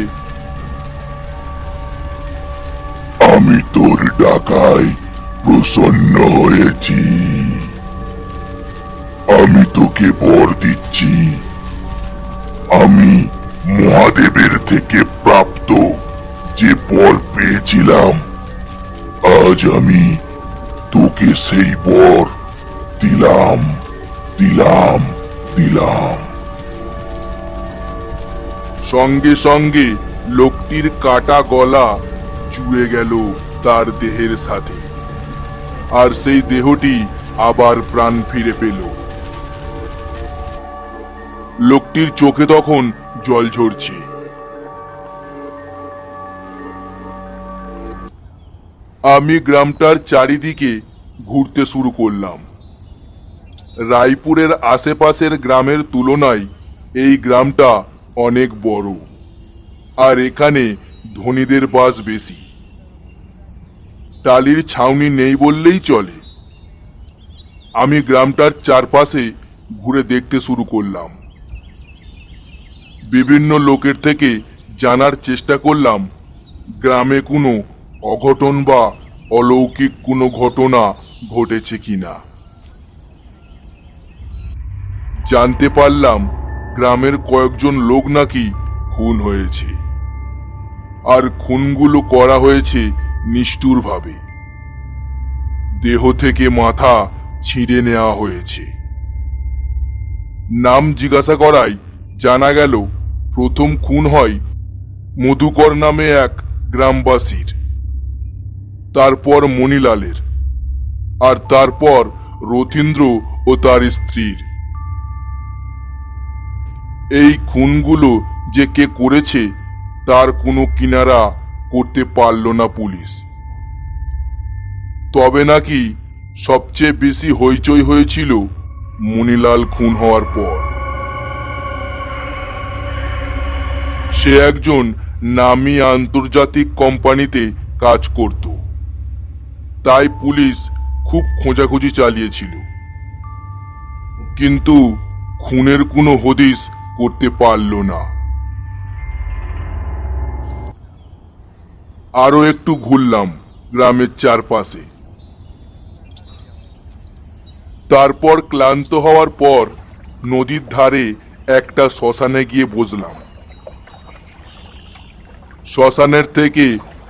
আমি তোর ডাকায় প্রসন্ন হয়েছি। আমি তোকে বর দিচ্ছি। আমি মহাদেবের থেকে প্রাপ্ত যে বর পেয়েছিলাম, আজ আমি তোকে সেই বর দিলাম দিলাম দিলাম। সঙ্গে সঙ্গে লোকটির কাটা গলা জুড়ে গেল তার দেহের সাথে, আর সেই দেহটি আবার প্রাণ ফিরে পেল। লোকটির চোখে তখন জল ঝরছে। আমি গ্রামটার চারিদিকে ঘুরতে শুরু করলাম। রায়পুরের আশেপাশের গ্রামের তুলনায় এই গ্রামটা অনেক বড়, আর এখানে ধনীদের বাস বেশি। টালির ছাউনি নেই বললেই চলে। আমি গ্রামটার চারপাশে ঘুরে দেখতে শুরু করলাম। বিভিন্ন লোকের থেকে জানার চেষ্টা করলাম গ্রামে কোনো অঘটন বা অলৌকিক কোনো ঘটনা ঘটেছে কিনা। জানতে পারলাম গ্রামের কয়েকজন লোক নাকি খুন হয়েছে, আর খুনগুলো করা হয়েছে নিষ্ঠুরভাবে। দেহ থেকে মাথা ছিঁড়ে নেওয়া হয়েছে। নাম জিজ্ঞাসা করায় জানা গেল প্রথম খুন হয় মধুকর নামে এক গ্রামবাসীর, তারপর মণিলালের, আর তারপর রথীন্দ্র ও তার স্ত্রীর। এই খুনগুলো যে কে করেছে তার কোনো কিনারা করতে পারল না পুলিশ। তবে নাকি সবচেয়ে বেশি হইচই হয়েছিল মণিলাল খুন হওয়ার পর। সে একজন নামী আন্তর্জাতিক কোম্পানিতে কাজ করত, তাই পুলিশ খুব খোঁজাখুঁজি চালিয়েছিল, কিন্তু খুনের কোনো হদিস করতে পারল না। আরো একটু ঘুরলাম গ্রামের চারপাশে। তারপর ক্লান্ত হওয়ার পর নদীর ধারে একটা শ্মশানে গিয়ে বসলাম। শ্মশানের থেকে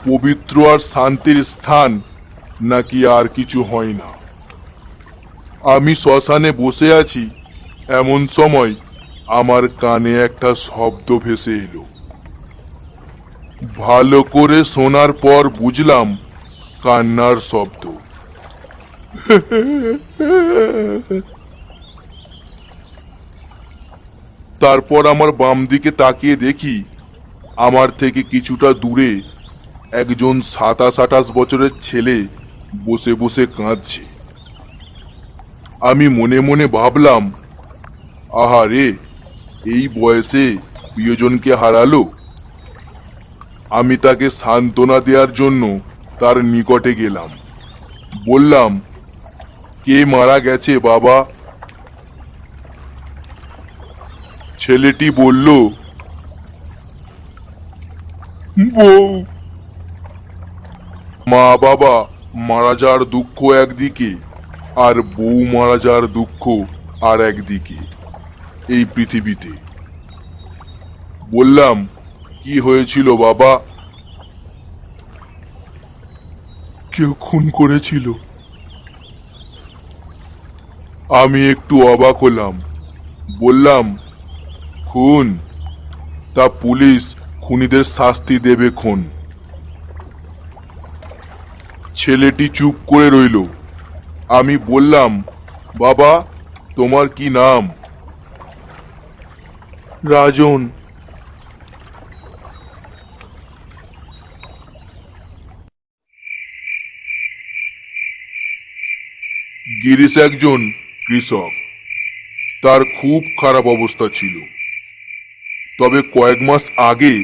পবিত্র আর শান্তির স্থান নাকি আর কিছু হয় না। আমি শ্মশানে বসে আছি, এমন সময় আমার কানে একটা শব্দ ভেসে এলো। ভালো করে শোনার পর বুঝলাম কান্নার শব্দ। তারপর আমার বাম দিকে তাকিয়ে দেখি আমার থেকে কিছুটা দূরে একজন 27-28 বছরের ছেলে বসে বসে কাঁদছে। আমি মনে মনে ভাবলাম, আহারে, এই বয়সে প্রিয়জনকে হারালো। আমি তাকে সান্ত্বনা দেওয়ার জন্য তার নিকটে গেলাম। বললাম, কে মারা গেছে বাবা? ছেলেটি বলল, বউ। মা বাবা মারা যাওয়ার দুঃখ একদিকে, আর বউ মারা যাওয়ার দুঃখ আর একদিকে এই পৃথিবীতে। বললাম, কি হয়েছিল বাবা? কেউ খুন করেছিল। আমি একটু অবাক হলাম। বললাম, খুন? তা পুলিশ খুনিদের শাস্তি দেবে খন। ছেলেটি চুপ করে রইল। আমি বললাম, বাবা, তোমার কি নাম? রাজন। গিরিশ একজন কৃষক। তার খুব খারাপ অবস্থা ছিল, তবে কয়েক মাস আগে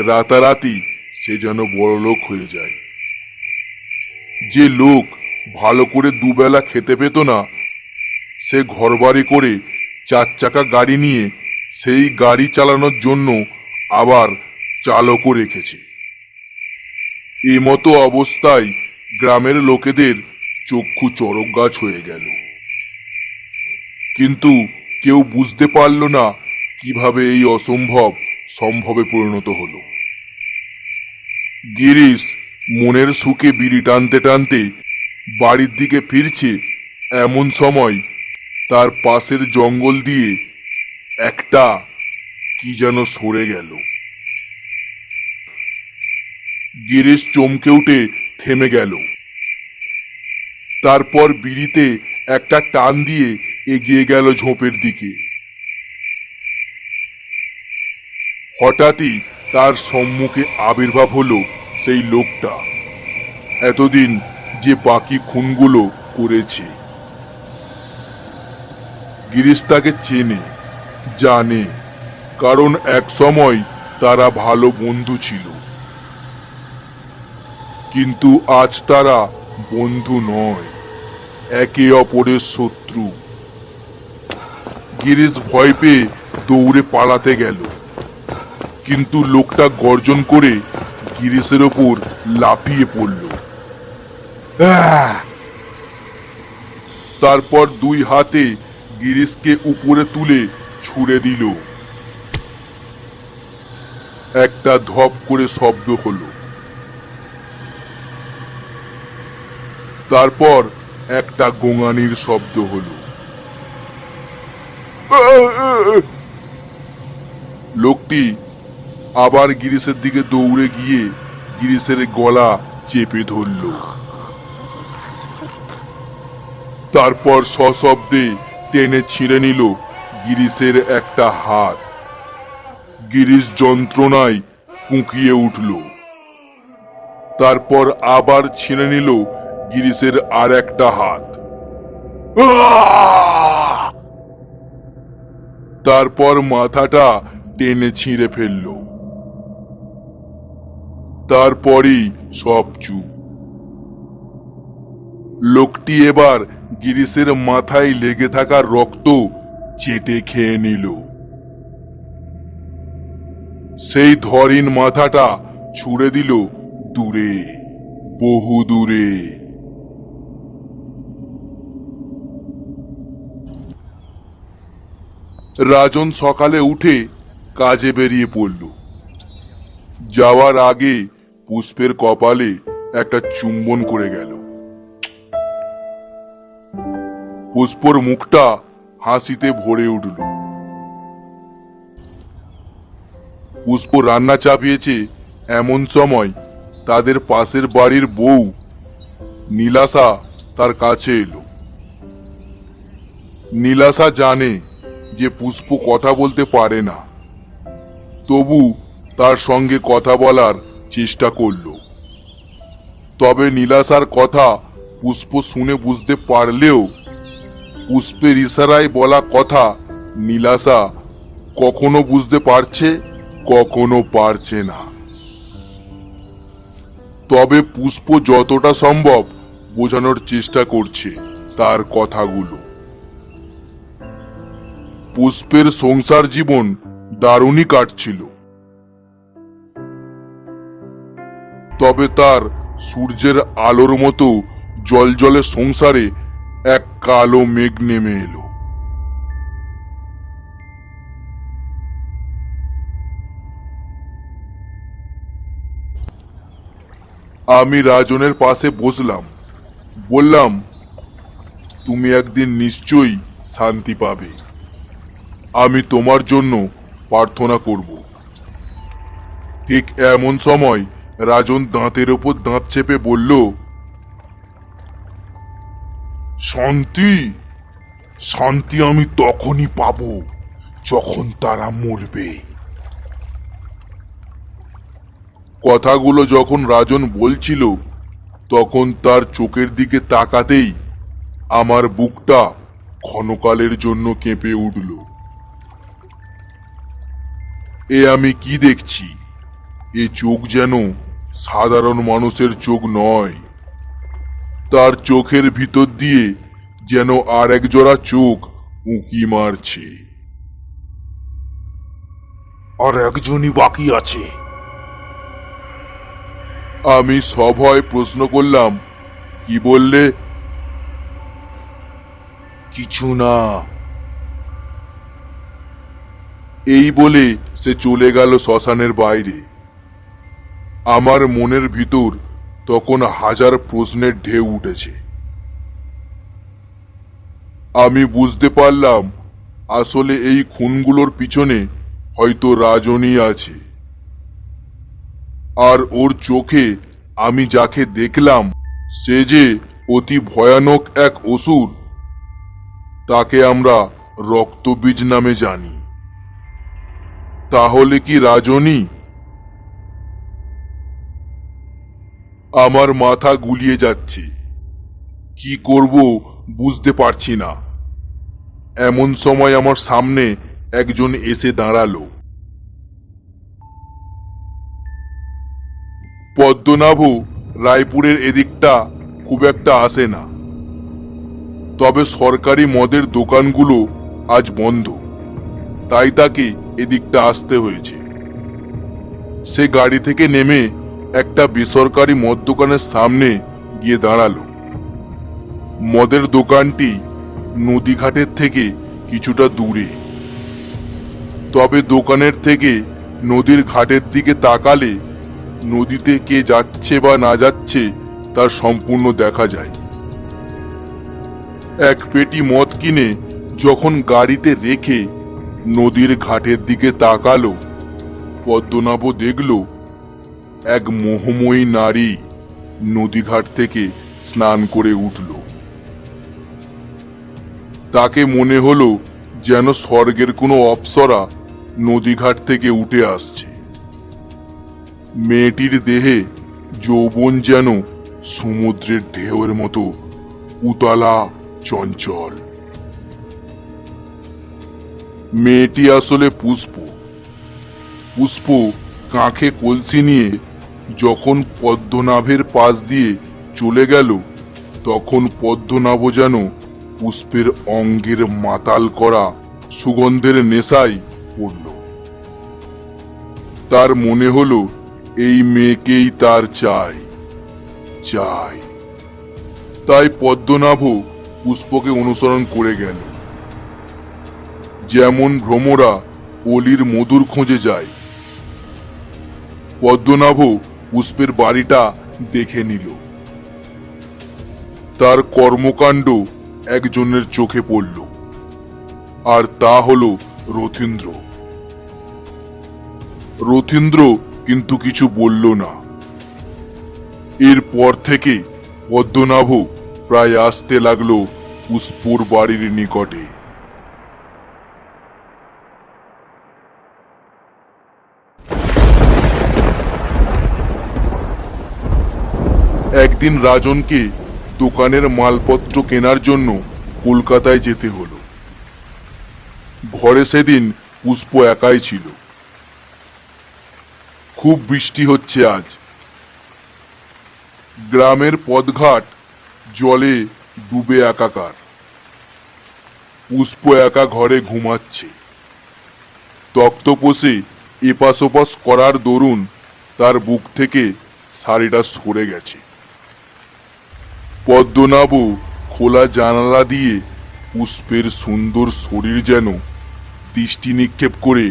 রাতারাতি সে যেন বড়লোক হয়ে যায়। যে লোক ভালো করে দুবেলা খেতে পেত না, সে ঘরবাড়ি করে 4 চাকা গাড়ি নিয়ে সেই গাড়ি চালানোর জন্য আবার চালকও রেখেছে। এই মতো অবস্থায় গ্রামের লোকেদের চক্ষু চড়ক গাছ হয়ে গেল, কিন্তু কেউ বুঝতে পারল না কিভাবে এই অসম্ভব সম্ভবে পরিণত হলো। গিরিশ মনের সুখে বিড়ি টানতে টানতে বাড়ির দিকে ফিরছে, এমন সময় তার পাশের জঙ্গল দিয়ে একটা কি যেন সরে গেল। গিরিশ চমকে উঠে থেমে গেল। তারপর বিড়িতে একটা টান দিয়ে এগিয়ে গেল ঝোপের দিকে। হঠাৎই তার সম্মুখে আবির্ভাব হলো সেই লোকটা, এতদিন যে বাকি খুনগুলো করেছে। গিরিশ তাকে চেনে, জানে, কারণ এক সময় তারা ভালো বন্ধু ছিল। কিন্তু আজ তারা বন্ধু নয়, একে অপরের শত্রু। গিরিশ ভয় পেয়ে দৌড়ে পালাতে গেল, কিন্তু লোকটা গর্জন করে গিরিশের ওপর লাফিয়ে পড়ল। তারপর 2 হাতে গিরিশকে উপরে তুলে ছুঁড়ে দিল। একটা ধপ করে শব্দ হলো। তারপর একটা গোঙানির শব্দ হলো। লোকটি আবার গিরিশের দিকে দৌড়ে গিয়ে গিরিশের গলা চেপে ধরল। তারপর সশব্দে টেনে ছিঁড়ে নিল গিরিশের একটা হাত। গিরিশ যন্ত্রণায় কুঁকিয়ে উঠল। তারপর আবার ছিঁড়ে নিল গিরিশের আর একটা হাত। তারপর মাথাটা টেনে ছিঁড়ে ফেলল। তারপরই সব চুপ। লোকটি এবার গিরিশের মাথায় লেগে থাকা রক্ত চেটে খেয়ে নিল। সেই ধরিন মাথাটা ছুঁড়ে দিল দূরে, বহু দূরে। রাজন সকালে উঠে কাজে বেরিয়ে পড়ল। যাওয়ার আগে পুষ্পের কপালে একটা চুম্বন করে গেল। পুষ্পর মুখটা হাসিতে ভরে উঠল। পুষ্প রান্না চাপিয়েছে এমন সময় তাদের পাশের বাড়ির বউ নীলাশা তার কাছে এলো। নীলাশা জানে যে পুষ্প কথা বলতে পারে না, তবু তার সঙ্গে কথা বলার চেষ্টা করল। তবে নীলাশার কথা পুষ্প শুনে বুঝতে পারলেও পুষ্পের ইশারায় বলা কথা নীলাশা কখনো বুঝতে পারছে, কখনো পারছে না। তবে পুষ্প যতটা সম্ভব বোঝানোর চেষ্টা করছে তার কথাগুলো। পুষ্পের সংসার জীবন দারুণই কাটছিল। তবে তার সূর্যের আলোর মতো জলজলে সংসারে এক কালো মেঘ নেমে এলো। আমি রাজনের পাশে বসলাম, বললাম, তুমি একদিন নিশ্চয়ই শান্তি পাবে। আমি তোমার জন্য প্রার্থনা করব। ঠিক এমন সময় রাজন দাঁতের ওপর দাঁত চেপে বলল, শান্তি শান্তি আমি তখনই পাবো যখন তারা মরবে। কথাগুলো যখন রাজন বলছিল তখন তার চোখের দিকে তাকাতেই আমার বুকটা ক্ষণকালের জন্য কেঁপে উঠল। এ আমি কি দেখছি? এ চোখ যেন সাধারণ মানুষের চোখ নয়। তার চোখের ভিতর দিয়ে যেন আর এক জোড়া চোখ উঁকি মারছে। আর একজনই বাকি আছে। আমি সভয় প্রশ্ন করলাম, কি বললে? কিছু না, এই বলে সে চলে গেল শ্মশানের বাইরে। আমার মনের ভিতর তখন হাজার প্রশ্নের ঢেউ উঠেছে। আমি বুঝতে পারলাম আসলে এই খুনগুলোর পিছনে হয়তো রাজনী আছে। আর ওর চোখে আমি যাকে দেখলাম সে যে অতি ভয়ানক এক অসুর, তাকে আমরা রক্তবীজ নামে জানি। তাহলে কি রাজনী? আমার মাথা গুলিয়ে যাচ্ছে, কি করব বুঝতে পারছি না। এমন সময় আমার সামনে একজন এসে দাঁড়ালো। পদ্মনাভ রায়পুরের এদিকটা খুব একটা আসে না, তবে সরকারি মদের দোকানগুলো আজ বন্ধ, তাই তাকে এদিকটা আসতে হয়েছে। সে গাড়ি থেকে নেমে একটা বেসরকারি মদ দোকানের সামনে গিয়ে দাঁড়ালো। মদের দোকানটি নদীঘাটের থেকে কিছুটা দূরে, তবে দোকানের থেকে নদীর ঘাটের দিকে তাকালে নদীতে কে যাচ্ছে বা না যাচ্ছে তার সম্পূর্ণ দেখা যায়। এক পেটি মদ কিনে যখন গাড়িতে রেখে নদীর ঘাটের দিকে তাকালো, পদ্মনাভ দেখল এক মোহময়ী নারী নদীঘাট থেকে স্নান করে উঠল। তাকে মনে হলো যেন স্বর্গের কোনো অপ্সরা নদীঘাট থেকে উঠে আসছে। মেয়েটির দেহে যৌবন যেন সমুদ্রের ঢেউয়ের মতো উতলা চঞ্চল। মেয়েটি আসলে পুষ্প। পুষ্প কাঁখে কলসি নিয়ে যখন পদ্মনাভের পাশ দিয়ে চলে গেল, তখন পদ্মনাভ যেন পুষ্পের অঙ্গের মাতাল করা সুগন্ধের নেশায় পড়ল। তার মনে হলো এই মেয়েকেই তার চাই। তাই পদ্মনাভ পুষ্পকে অনুসরণ করে গেল। যেমন ভ্রমরা অলির মধুর খোঁজে যায়, পদ্মনাভ পুষ্পের বাড়িটা দেখে নিল। তার কর্মকাণ্ড একজনের চোখে পড়ল, আর তা হলো রথীন্দ্র। রথীন্দ্র কিন্তু কিছু বলল না। এরপর থেকে পদ্মনাভ প্রায় আসতে লাগলো পুষ্পর বাড়ির নিকটে। একদিন রাজনকে দোকানের মালপত্র কেনার জন্য কলকাতায় যেতে হলো। ঘরে সেদিন পুষ্প একাই ছিল। খুব বৃষ্টি হচ্ছে আজ। গ্রামের পথঘাট জলে ডুবে একাকার। পুষ্প একা ঘরে ঘুমাচ্ছে। তক্তপোষে এপাশ ওপাশ করার দরুন তার বুক থেকে শাড়িটা সরে গেছে। পদ্মনাভ খোলা জানালা দিয়ে পুষ্পের সুন্দর শরীর যেন দৃষ্টি নিক্ষেপ করে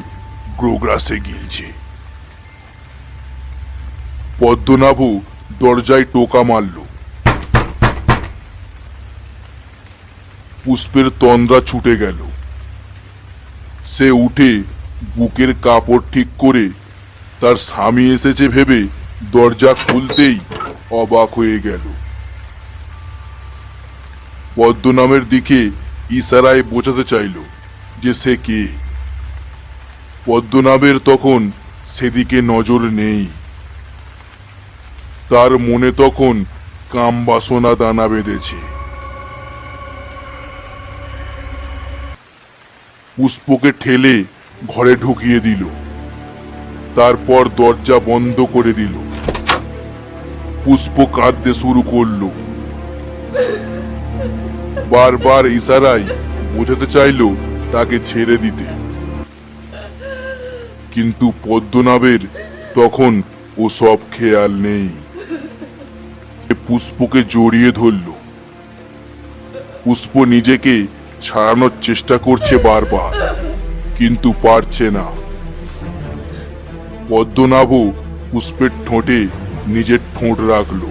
গ্রোগ্রাসে গিলছে। পদ্মনাভ দরজায় টোকা মারল। পুষ্পের তন্দ্রা ছুটে গেল। সে উঠে বুকের কাপড় ঠিক করে তার স্বামী এসেছে ভেবে দরজা খুলতেই অবাক হয়ে গেল। পদ্মনাভের দিকে ইশারায় বোঝাতে চাইল যে সে কে। পদ্মনাভের তখন সেদিকে নজর নেই। তার মনে তখন কামবাসনা দানা বেঁধেছে। পুষ্পকে ঠেলে ঘরে ঢুকিয়ে দিল। তারপর দরজা বন্ধ করে দিল। পুষ্প কাঁদতে শুরু করলো। বারবার ইশারায় বোঝাতে চাইল তাকে ছেড়ে দিতে, কিন্তু পদ্মনাভের তখন ওসব খেয়াল নেই। পুষ্পকে জড়িয়ে ধরল। পুষ্প নিজেকে ছাড়ানোর চেষ্টা করছে বারবার, কিন্তু পারছে না। পদ্মনাভ পুষ্পের ঠোঁটে নিজের ঠোঁট রাখল,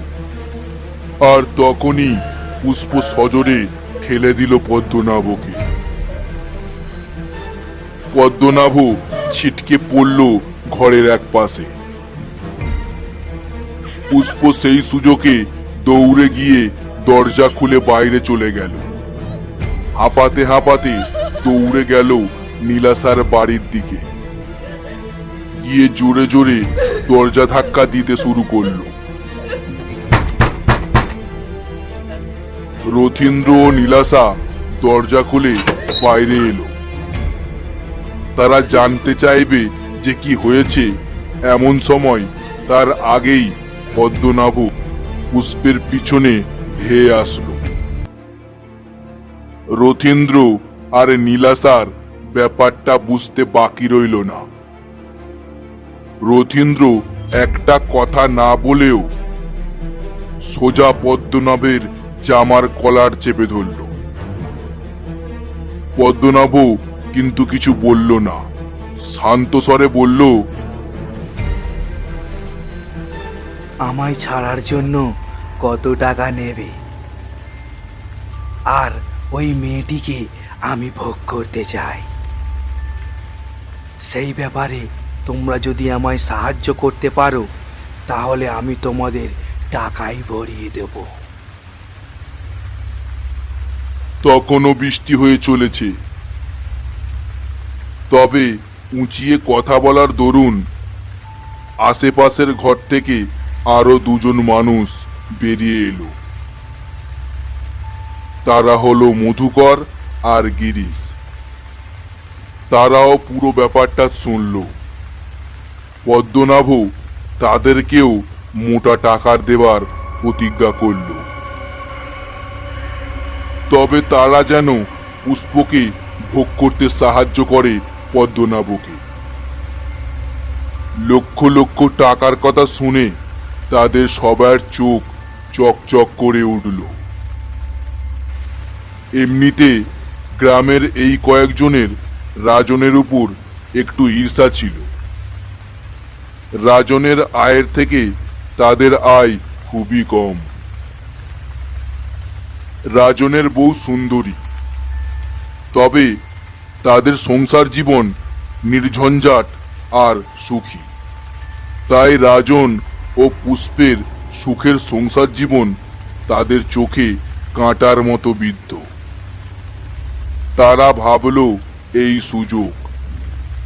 আর তখনই পুষ্প সজোরে ঠেলে দিল পদ্মনাভকে। পদ্মনাভ ছিটকে পড়ল ঘরের এক পাশে। পুষ্প সেই সুযোগে দৌড়ে গিয়ে দরজা খুলে বাইরে চলে গেল। হাঁপাতে হাঁপাতে দৌড়ে গেল নীলাশার বাড়ির দিকে। গিয়ে জোরে জোরে দরজা ধাক্কা দিতে শুরু করলো। রথীন্দ্র ও নীলাশা দরজা খুলে বাইরে এলো। তারা জানতে চাইবে যে কি হয়েছে। এমন সময় তার আগেই পদ্মনাভ পুষ্পের পিছনে ধেয়ে আসলো। রথীন্দ্র আর নীলাশার ব্যাপারটা বুঝতে বাকি রইল না। রথীন্দ্র একটা কথা না বলেও সোজা পদ্মনাভের জামার কলার চেপে ধরল। পদ্মনাভ কিন্তু কিছু বলল না। শান্ত স্বরে বলল, আমায় ছাড়ার জন্য কত টাকা নেবে? আর ওই মেয়েটিকে আমি ভোগ করতে চাই। সেই ব্যাপারে তোমরা যদি আমায় সাহায্য করতে পারো তাহলে আমি তোমাদের টাকাই ভরিয়ে দেব। তখনও বৃষ্টি হয়ে চলেছে, তবে উঁচিয়ে কথা বলার দরুন আশেপাশের ঘর থেকে আরো দুজন মানুষ বেরিয়ে এলো। তারা হলো মধুকর আর গিরিশ। তারাও পুরো ব্যাপারটা শুনল। পদ্মনাভ তাদেরকেও মোটা টাকার দেবার প্রতিজ্ঞা করল। তবে তারা যেন পুষ্পকে ভোগ করতে সাহায্য করে পদ্মনাভকে। লক্ষ লক্ষ টাকার কথা শুনে তাদের সবার চোখ চকচক করে উঠল। এমনিতে গ্রামের এই কয়েকজনের রাজনের উপর একটু ঈর্ষা ছিল। রাজনের আয়ের থেকে তাদের আয় খুবই কম। রাজনের বউ সুন্দরী, তবে তাদের সংসার জীবন নির্ঝঞ্ঝাট আর সুখী। তাই রাজন ও পুষ্পের সুখের সংসার জীবন তাদের চোখে কাঁটার মতো বিদ্ধ। তারা ভাবল এই সুযোগ,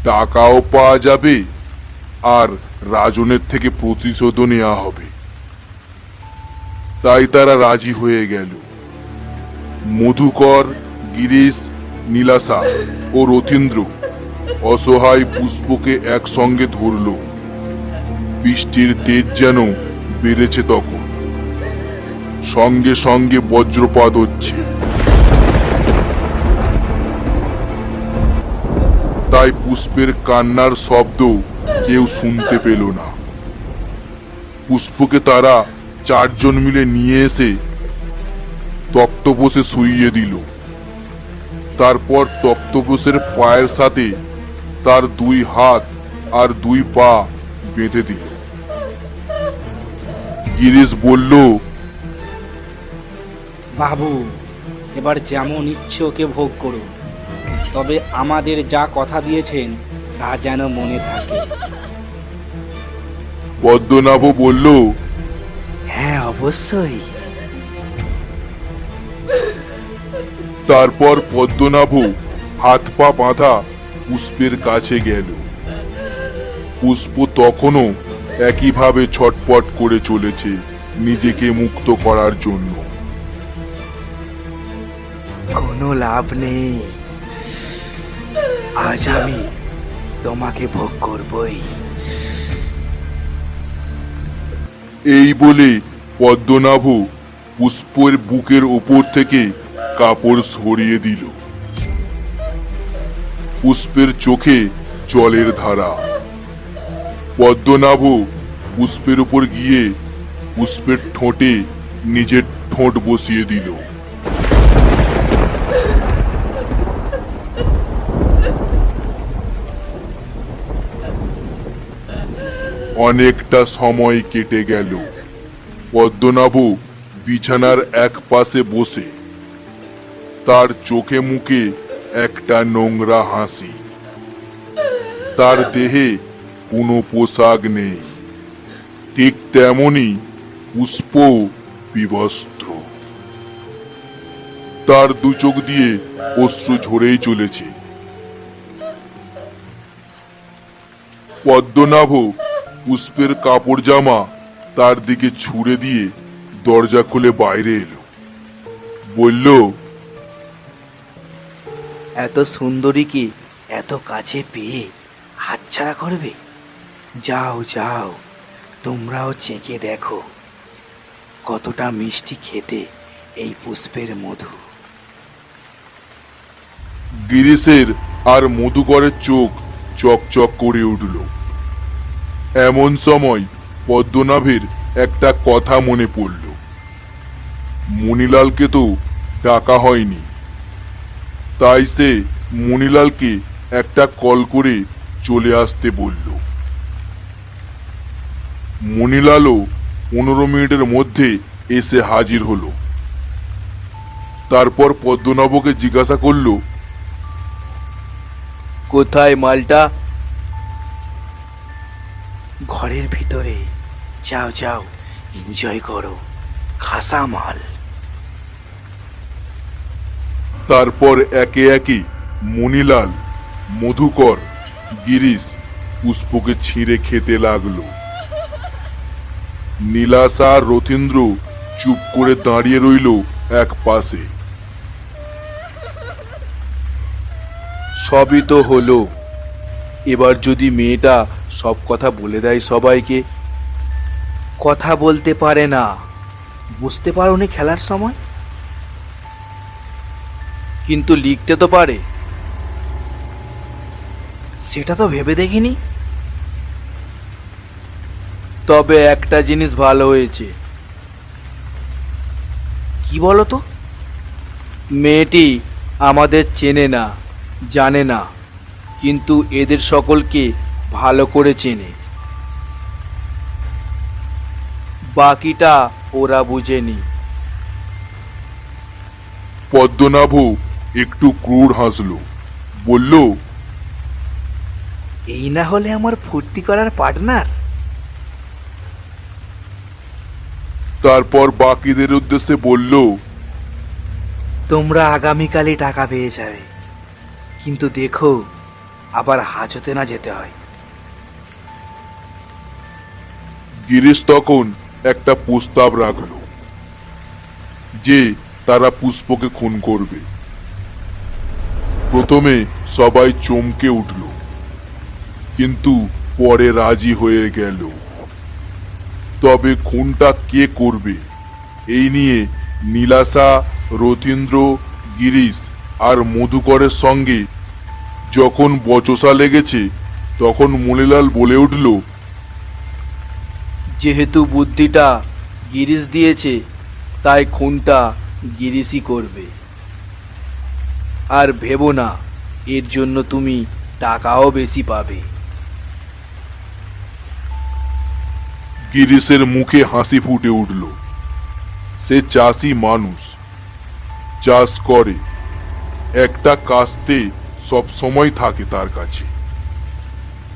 টাকাও পাওয়া যাবে আর রাজনের থেকে প্রতিশোধও নেওয়া হবে। তাই তারা রাজি হয়ে গেল। মধুকর, গিরিশ, নীলাশা ও রথীন্দ্র অসহায় পুষ্পকে একসঙ্গে ধরল। বৃষ্টির তেজ যেন বেড়েছে তখন, সঙ্গে সঙ্গে বজ্রপাত হচ্ছে। তাই পুষ্পের কান্নার শব্দ কেউ শুনতে পেল না। পুষ্পকে তারা চারজন মিলে নিয়ে এসে তক্তপোষে শুইয়ে দিল। তারপর তক্তপোষের পায়ের সাথে তার দুই হাত আর দুই পা বেঁধে দিল। গিরিশ বলল, বাবু, এবার যেমন ইচ্ছে ওকে ভোগ করুন, তবে আমাদের যা কথা দিয়েছেন তা যেন মনে থাকে। পদ্মনাভ বলল, হ্যাঁ, অবশ্যই। তারপর পদ্মনাভ হাত পা বাঁধা পুষ্পের কাছে গেল। পুষ্প তখনও একইভাবে ছটপট করে চলেছে নিজেকে মুক্ত করার জন্য। কোনো লাভ নেই, আজ আমি তোমাকে ভোগ করবই। এই বলে পদ্মনাভ পুষ্পের বুকের ওপর থেকে কাপড় সরিয়ে দিল। পুষ্পের চোখে জলের ধারা। পদ্মনাভ পুষ্পের উপর গিয়ে পুষ্পের ঠোঁটে নিজের ঠোঁট বসিয়ে দিল। অনেকটা সময় কেটে গেল। পদ্মনাভ বিছানার এক পাশে বসে, তার চোখে মুখে একটা নোংরা হাসি। তার দেহে কোনো পোশাক নেই, ঠিক তেমনি পুষ্প বিবস্ত্র। তার দু চোখ দিয়ে অশ্রু ঝরেই চলেছে। পদ্মনাভ পুষ্পের কাপড় জামা তার দিকে ছুঁড়ে দিয়ে দরজা খুলে বাইরে এলো। বলল, এত সুন্দরীকে এত কাছে পেয়ে হাতছাড়া করবে? যাও যাও, তোমরাও চেখে দেখো কতটা মিষ্টি খেতে এই পুষ্পের মধু। গিরিশের আর মধুকরের চোখ চকচক করে উঠল। এমন সময় পদ্মনাভের একটা কথা মনে পড়ল। মণিলালকে তো ডাকা হয়নি, তাই সে মণিলালকে একটা কল করে চলে আসতে বলল। মণিলালও 15 মিনিটের মধ্যে এসে হাজির হলো। তারপর পদ্মনাভকে জিজ্ঞাসা করলো, কোথায় মালটা? ঘরের ভিতরে। যাও যাও, এনজয় করো, খাসা মাল। তারপর একে একে মণিলাল, মধুকর, গিরিশ পুষ্পকে ছিঁড়ে খেতে লাগলো। নীলাশা আর রথীন্দ্র চুপ করে দাঁড়িয়ে রইল এক পাশে। সবই তো হলো, এবার যদি মেয়েটা সব কথা বলে দেয় সবাইকে। কথা বলতে পারে না, বুঝতে পারোনি খেলার সময়? কিন্তু লিখতে তো পারে। সেটা তো ভেবে দেখিনি। তবে একটা জিনিস ভালো হয়েছে। কি বলো তো? মেয়েটি আমাদের চেনে না, জানে না, কিন্তু এদের সকলকে ভালো করে চেনে। বাকিটা ওরা বুঝেনি। পদ্মনাভ একটু ক্রূর হাসলো, বলল, এই না হলে আমার ফুর্তি করার পার্টনার। তারপর বাকিদের উদ্দেশ্যে বলল, তোমরা আগামীকালই টাকা পেয়ে যাবে, কিন্তু দেখো আবার হাজতে না যেতে হয়। গিরিশ তখন একটা প্রস্তাব রাখলো যে তারা পুষ্পকে খুন করবে। প্রথমে সবাই চমকে উঠল, কিন্তু পরে রাজি হয়ে গেল। তবে খুনটা কে করবে এই নিয়ে নীলাশা, রথীন্দ্র, গিরিশ আর মধুকরের সঙ্গে যখন বচসা লেগেছে, তখন মণিলাল বলে উঠল, যেহেতু বুদ্ধিটা গিরিশ দিয়েছে, তাই খুনটা গিরিশই করবে। আর ভেবো না, এর জন্য তুমি টাকাও বেশি পাবে। গিরিশের মুখে হাসি ফুটে উঠল। সে চাষি মানুষ, চাষ করে, একটা কাস্তে সব সময় থাকে তার কাছে।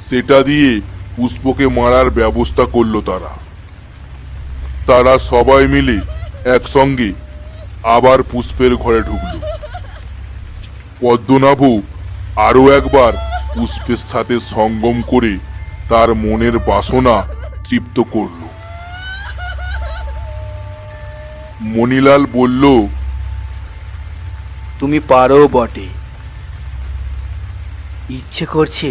সেটা দিয়ে পুষ্পকে মারার ব্যবস্থা করলো তারা। তারা সবাই মিলে একসঙ্গে আবার পুষ্পের ঘরে ঢুকলো। পদ্মনাভ আরো একবার পুষ্পের সাথে সঙ্গম করে তার মনের বাসনা তৃপ্ত করল। মণিলাল বলল, তুমি পারো বটে। ইচ্ছে করছে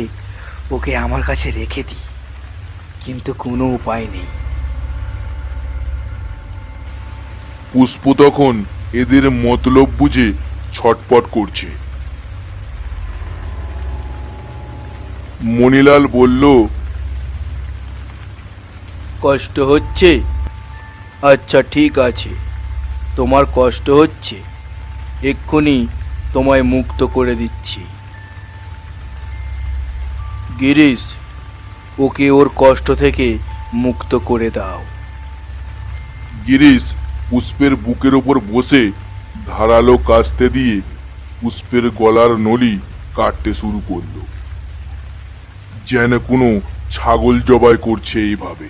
ওকে আমার কাছে রেখে দিই, কিন্তু কোনো উপায় নেই। পুষ্প তখন এদের মতলব বুঝে ছটপট করছে। মণিলাল বলল, কষ্ট হচ্ছে? আচ্ছা ঠিক আছে, তোমার কষ্ট হচ্ছে, এক্ষুনি তোমায় মুক্ত করে দিচ্ছি। গিরিশ, ওকে ওর কষ্ট থেকে মুক্ত করে দাও। গিরিশ পুষ্পের বুকের ওপর বসে ধারালো কাস্তে দিয়ে পুষ্পের গলার নলি কাটতে শুরু করলো, যেন কোনো ছাগল জবাই করছে এইভাবে।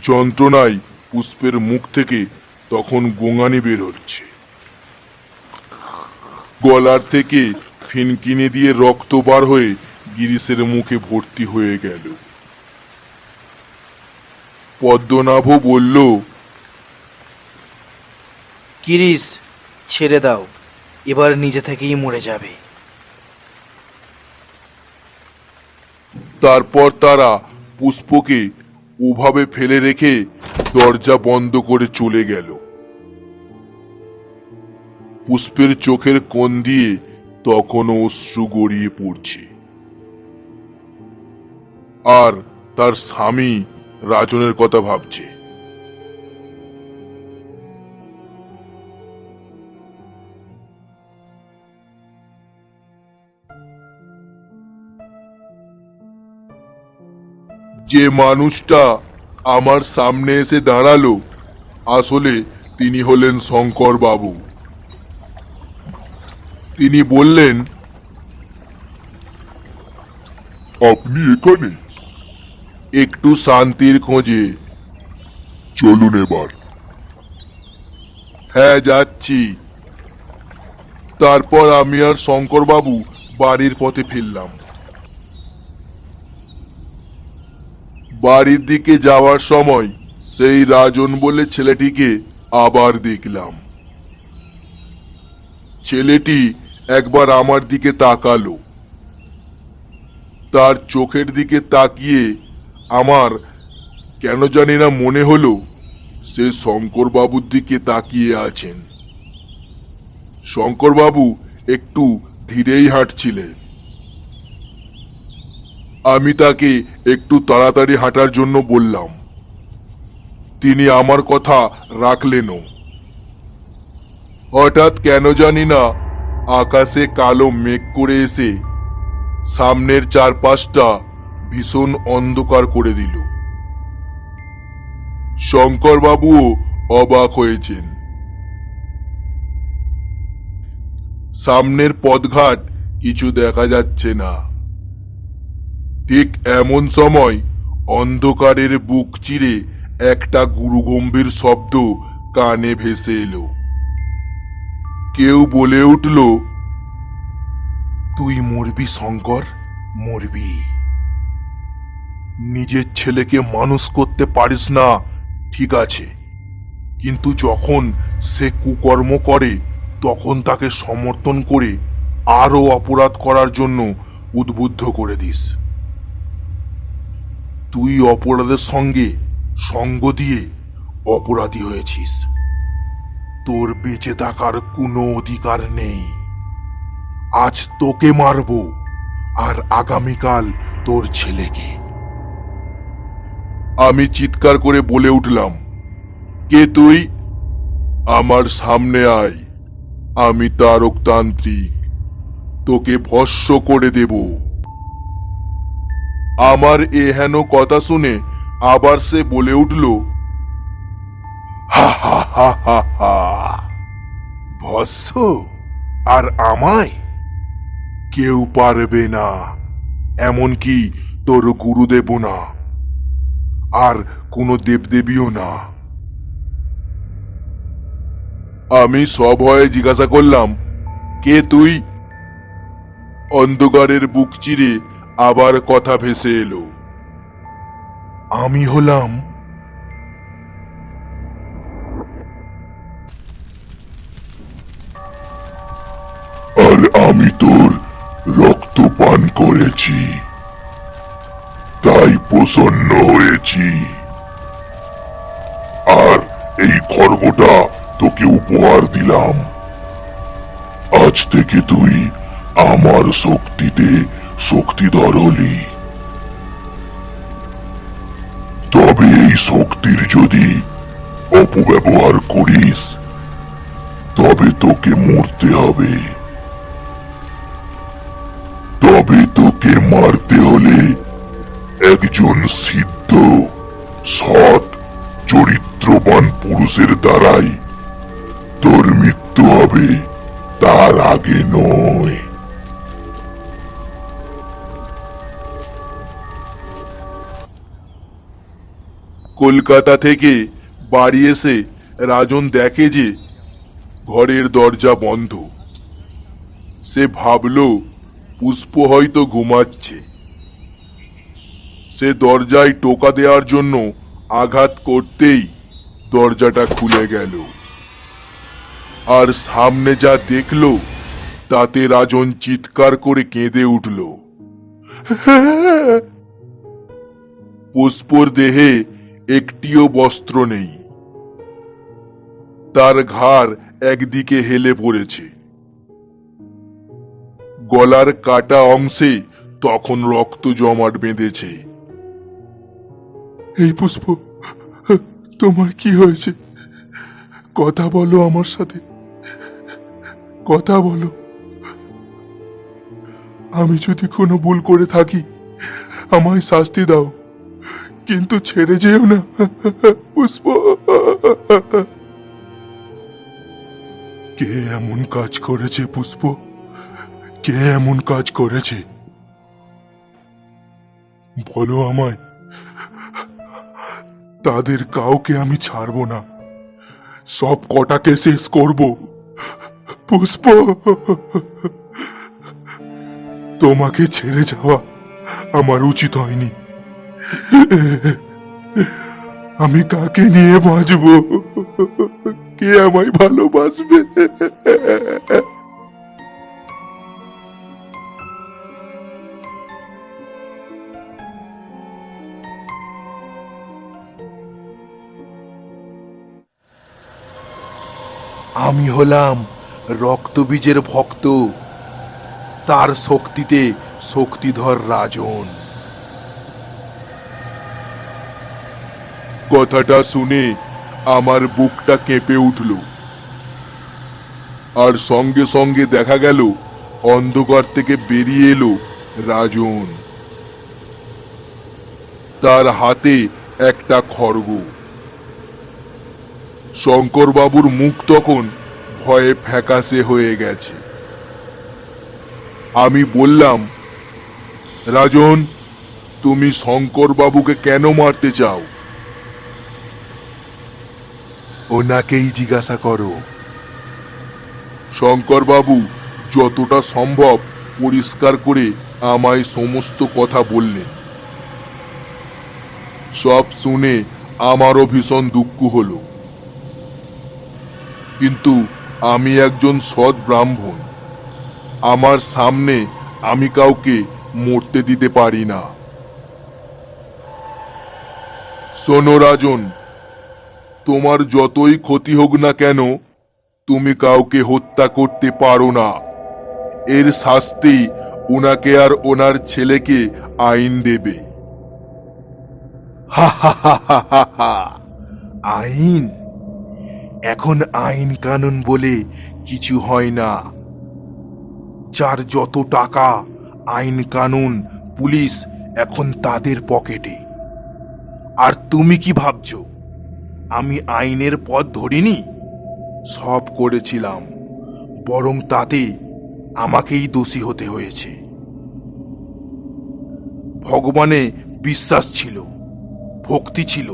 যন্ত্রণায় পুষ্পের মুখ থেকে তখন গোঙানি বের হচ্ছে। গলার থেকে ফিনকিনে দিয়ে রক্ত বার হয়ে গিরিশের মুখে ভর্তি হয়ে গেল। পদ্মনাভ বলল, গিরিশ, ছেড়ে দাও, এবার নিজে থেকেই মরে যাবে। তারপর তারা পুষ্পকে ওভাবে ফেলে রেখে দরজা বন্ধ করে চলে গেল। পুষ্পের চোখের কোণ দিয়ে তখনও অশ্রু গড়িয়ে পড়ছে। আর তার স্বামী রাজনের কথা ভাবছে। যে মানুষটা আমার সামনে এসে দাঁড়ালো, আসলে তিনি হলেন শঙ্কর বাবু। তিনি বললেন, আপনি এখানে? একটু শান্তির খোঁজে। চলুন এবার। হ্যাঁ, যাচ্ছি। তারপর আমি আর শঙ্করবাবু বাড়ির পথে ফিরলাম। বাড়ির দিকে যাওয়ার সময় সেই রাজন বলে ছেলেটিকে আবার দেখলাম। ছেলেটি একবার আমার দিকে তাকালো। তার চোখের দিকে তাকিয়ে আমার কেন জানি না মনে হলো সে শঙ্করবাবুর দিকে তাকিয়ে আছেন। শঙ্করবাবু একটু ধীরেই হাঁটছিলেন। আমি তাকে একটু তাড়াতাড়ি হাঁটার জন্য বললাম। তিনি আমার কথা রাখলেনও। হঠাৎ কেন জানি না আকাশে কালো মেঘ করে এসে সামনের চারপাশটা ভীষণ অন্ধকার করে দিল। শঙ্করবাবুও অবাক হয়েছেন। সামনের পথঘাট কিছু দেখা যাচ্ছে না। ঠিক এমন সময় অন্ধকারের বুক চিরে একটা গুরুগম্ভীর শব্দ কানে ভেসে এলো। কেউ বলে উঠল, তুই মরবি শঙ্কর, মরবি। নিজের ছেলেকে মানুষ করতে পারিস না, ঠিক আছে, কিন্তু যখন সে কুকর্ম করে তখন তাকে সমর্থন করে আরো অপরাধ করার জন্য উদ্বুদ্ধ করে দিস। তুই অপরাধের সঙ্গে সঙ্গ দিয়ে অপরাধী হয়েছিস। তোর বেঁচে থাকার কোনো অধিকার নেই। আজ তোকে মারব, আর আগামীকাল তোর ছেলেকে। আমি চিৎকার করে বলে উঠলাম, কে তুই? আমার সামনে আয়, আমি তারকতান্ত্রিক, তোকে ভস্ম করে দেব। আমার এহেন কথা শুনে আবার সে বলে উঠল, হা হা হা হা হা, ভস্ম? আর আমায়? কেউ পারবে না, এমনকি তোর গুরুদেবও না, আর কোনো দেবদেবীও না। আমি সভয়ে জিজ্ঞাসা করলাম, কে তুই? অন্ধকারের বুক চিরে আবার কথা ভেসে এলো, আমি হলাম আর আমি তোর রক্ত পান করেছি, তাই প্রসন্ন হয়েছি। আর এই খড়গটা তোকে উপহার দিলাম। আজ থেকে তুই আমার শক্তিতে শক্তিধর হলি। তবে এই শক্তির যদি অপব্যবহার করিস তবে তোকে মরতে হবে। তবে তোকে মারতে হলে একজন সিদ্ধ, সৎ, চরিত্রবান পুরুষের দ্বারাই তোর মৃত্যু হবে, তার আগে নয়। কলকাতা থেকে বাড়ি এসে রাজন দেখে যে ঘরের দরজা বন্ধ। সে ভাবল পুষ্প হয়তো ঘুমাচ্ছে। সে দরজায় টোকা দেওয়ার জন্য আঘাত করতেই দরজাটা খুলে গেল। আর সামনে যা দেখল তাতে রাজন চিৎকার করে কেঁদে উঠল। পুষ্পর দেহে একটিও বস্ত্র নেই। তার ঘাড় একদিকে হেলে পড়েছে। গলার কাটা অংশে তখন রক্ত জমাট বেঁধেছে। এই পুষ্প, তোমার কি হয়েছে? কথা বলো আমার সাথে, কথা বলো। আমি যদি কোনো ভুল করে থাকি আমায় শাস্তি দাও, কিন্তু ছেড়ে যেও না পুষ্প। কে এমন কাজ করেছে পুষ্প কে এমন কাজ করেছে বলো আমায়, তাদের কাউকে আমি ছাড়বো না, সব কটাকে শেষ করব। পুষ্প, তোমাকে ছেড়ে যাওয়া আমার উচিত হয়নি। আমি কাকে নিয়ে বাঁচবো? কে আমায় ভালোবাসবে? আমি হলাম রক্তবীজের ভক্ত, তার শক্তিতে শক্তিধর রাজন। কথাটা শুনে আমার বুকটা কেঁপে উঠল, আর সঙ্গে সঙ্গে দেখা গেল অন্ধকার থেকে বেরিয়ে এলো রাজন। তার হাতে একটা খড়গ। শঙ্করবাবুর মুখ তখন ভয়ে ফ্যাকাশে হয়ে গেছে। আমি বললাম, রাজন, তুমি শঙ্করবাবুকে কেন মারতে চাও? ওনাকেই জিজ্ঞাসা করো। শঙ্করবাবু যতটা সম্ভব পরিষ্কার করে আমায় সমস্ত কথা বললেন। সব শুনে আমারও ভীষণ দুঃখ হলো, কিন্তু আমি একজন সৎ ব্রাহ্মণ, আমার সামনে আমি কাউকে মরতে দিতে পারি না। শোনো রাজন, তোমার যতই ক্ষতি হোক না কেন, তুমি কাউকে হত্যা করতে পারো না। এর শাস্তি ওনাকে আর ওনার ছেলেকে আইন দেবে। হা হা হা হা হা। আইন? এখন আইন কানুন বলে কিছু হয় না। যার যত টাকা, আইন কানুন, পুলিশ এখন তাদের পকেটে। আর তুমি কি ভাবছো আমি আইনের পথ ধরিনি? সব করেছিলাম, বরং তাতে আমাকেই দোষী হতে হয়েছে। ভগবানে বিশ্বাস ছিল, ভক্তি ছিল,